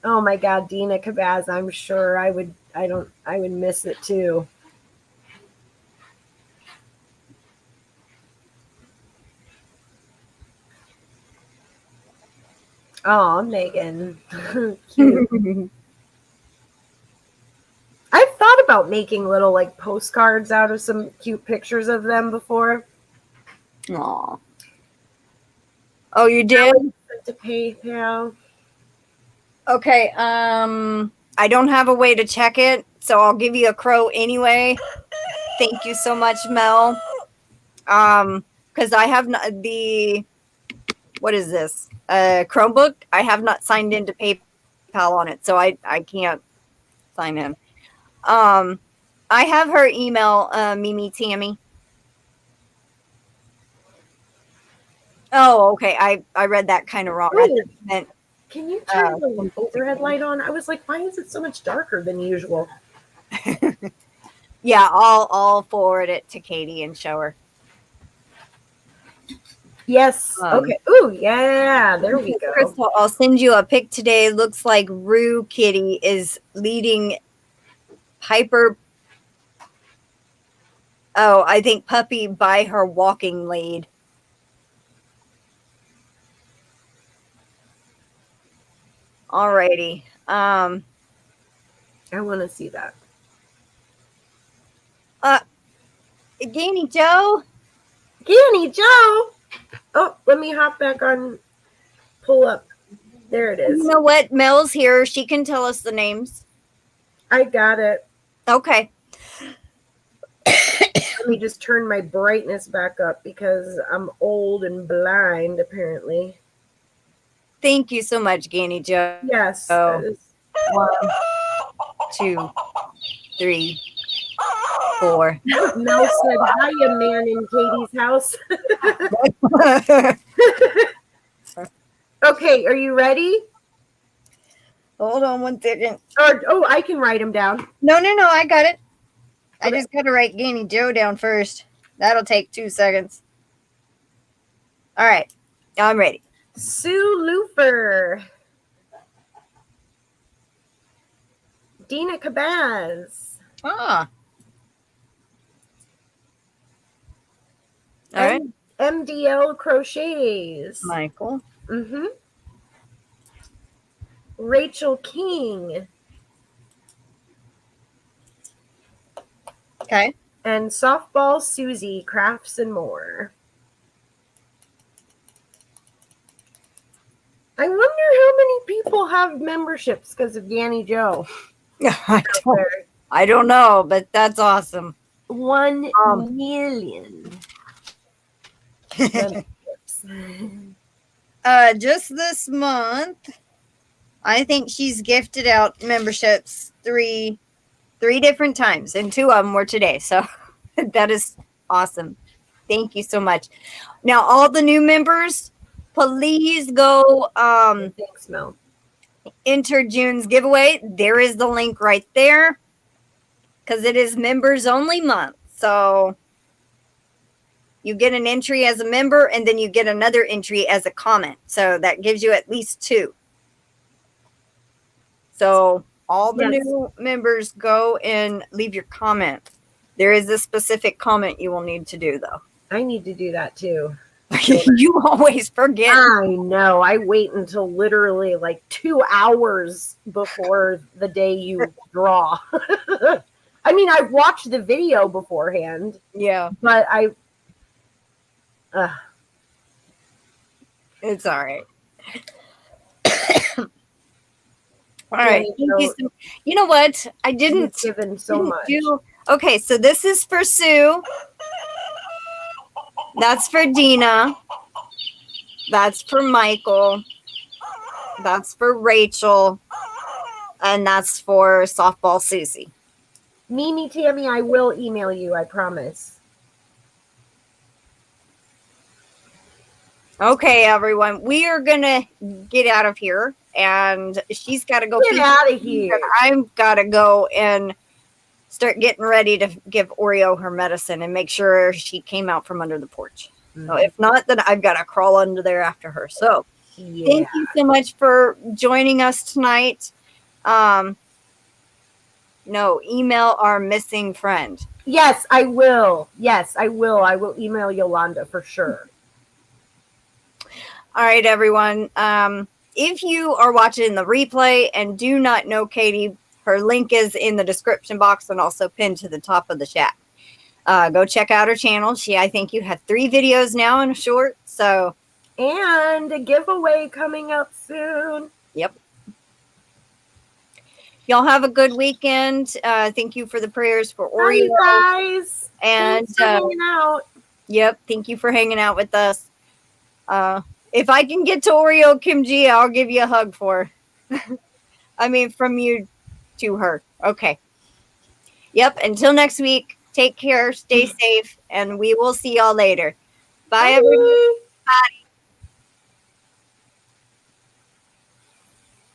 Oh my God, Dina Kabaz, I'm sure I would miss it too. Oh, Megan. Cute. I've thought about making little like postcards out of some cute pictures of them before. Aw. Oh, you did? To PayPal. Okay. I don't have a way to check it, so I'll give you a crow anyway. Thank you so much, Mel. Because I have not what is this? Chromebook. I have not signed into PayPal on it, so I can't sign in. I have her email, Mimi Tammy. Oh, okay. I read that kind of wrong. I Ooh. meant, Can you turn the overhead light on? I was like, why is it so much darker than usual? yeah, I'll forward it to Katie and show her. Yes. Okay. Ooh, yeah. There we go. Crystal, I'll send you a pic today. Looks like Rue Kitty is leading Piper. Oh, I think Puppy by her walking lead. Alrighty. I want to see that. Ganni Joe. Ganni Joe. Oh, let me hop back on. Pull up. There it is. You know what? Mel's here. She can tell us the names. I got it. Okay. Let me just turn my brightness back up because I'm old and blind, apparently. Thank you so much, Ganni Joe. Yes. Oh. 1, 2, 3, 4. Mel said, hiya, man in Katie's house. Okay, are you ready? Hold on 1 second. Oh, I can write them down. No, I got it. I Okay. just got to write Ganni Joe down first. That'll take 2 seconds. All right. I'm ready. Sue Lufer. Dina Kabaz. Ah. All right. MDL Crochets. Michael. Mm-hmm. Rachel King. Okay. And Softball Susie Crafts and More. I wonder how many people have memberships because of Ganni Joe. I don't know, but that's awesome. 1 million. memberships. Just this month, I think she's gifted out memberships three different times, and 2 of them were today. So that is awesome. Thank you so much. Now, all the new members, please go Thanks, Mel. enter June's giveaway. There is the link right there because it is members only month. So you get an entry as a member and then you get another entry as a comment. So that gives you at least 2. So all the new members go and leave your comment. There is a specific comment you will need to do, though. I need to do that too. You always forget. I know. I wait until literally like 2 hours before the day you draw. I mean, I watched the video beforehand. Yeah. But it's all right. All right. You know what? I didn't given so much. Okay, so this is for Sue. That's for Dina. That's for Michael. That's for Rachel. And that's for Softball Susie. Mimi, Tammy, I will email you, I promise. Okay, everyone. We are going to get out of here. And she's got to go. Get out of here. I've got to go and start getting ready to give Oreo her medicine and make sure she came out from under the porch. Mm-hmm. So if not, then I've got to crawl under there after her. So thank you so much for joining us tonight. Email our missing friend. Yes, I will. I will email Yolanda for sure. All right, everyone. If you are watching the replay and do not know Katie, her link is in the description box and also pinned to the top of the chat. Go check out her channel. I think you have 3 videos now in a short. So, and a giveaway coming up soon. Yep. Y'all have a good weekend. Thank you for the prayers for Oreo. Bye, guys. And thanks for hanging out. Yep. Thank you for hanging out with us. If I can get to Oreo Kimchi, I'll give you a hug for her. I mean, from you to her. Okay. Yep. Until next week, take care, stay safe, and we will see y'all later. Bye, everybody.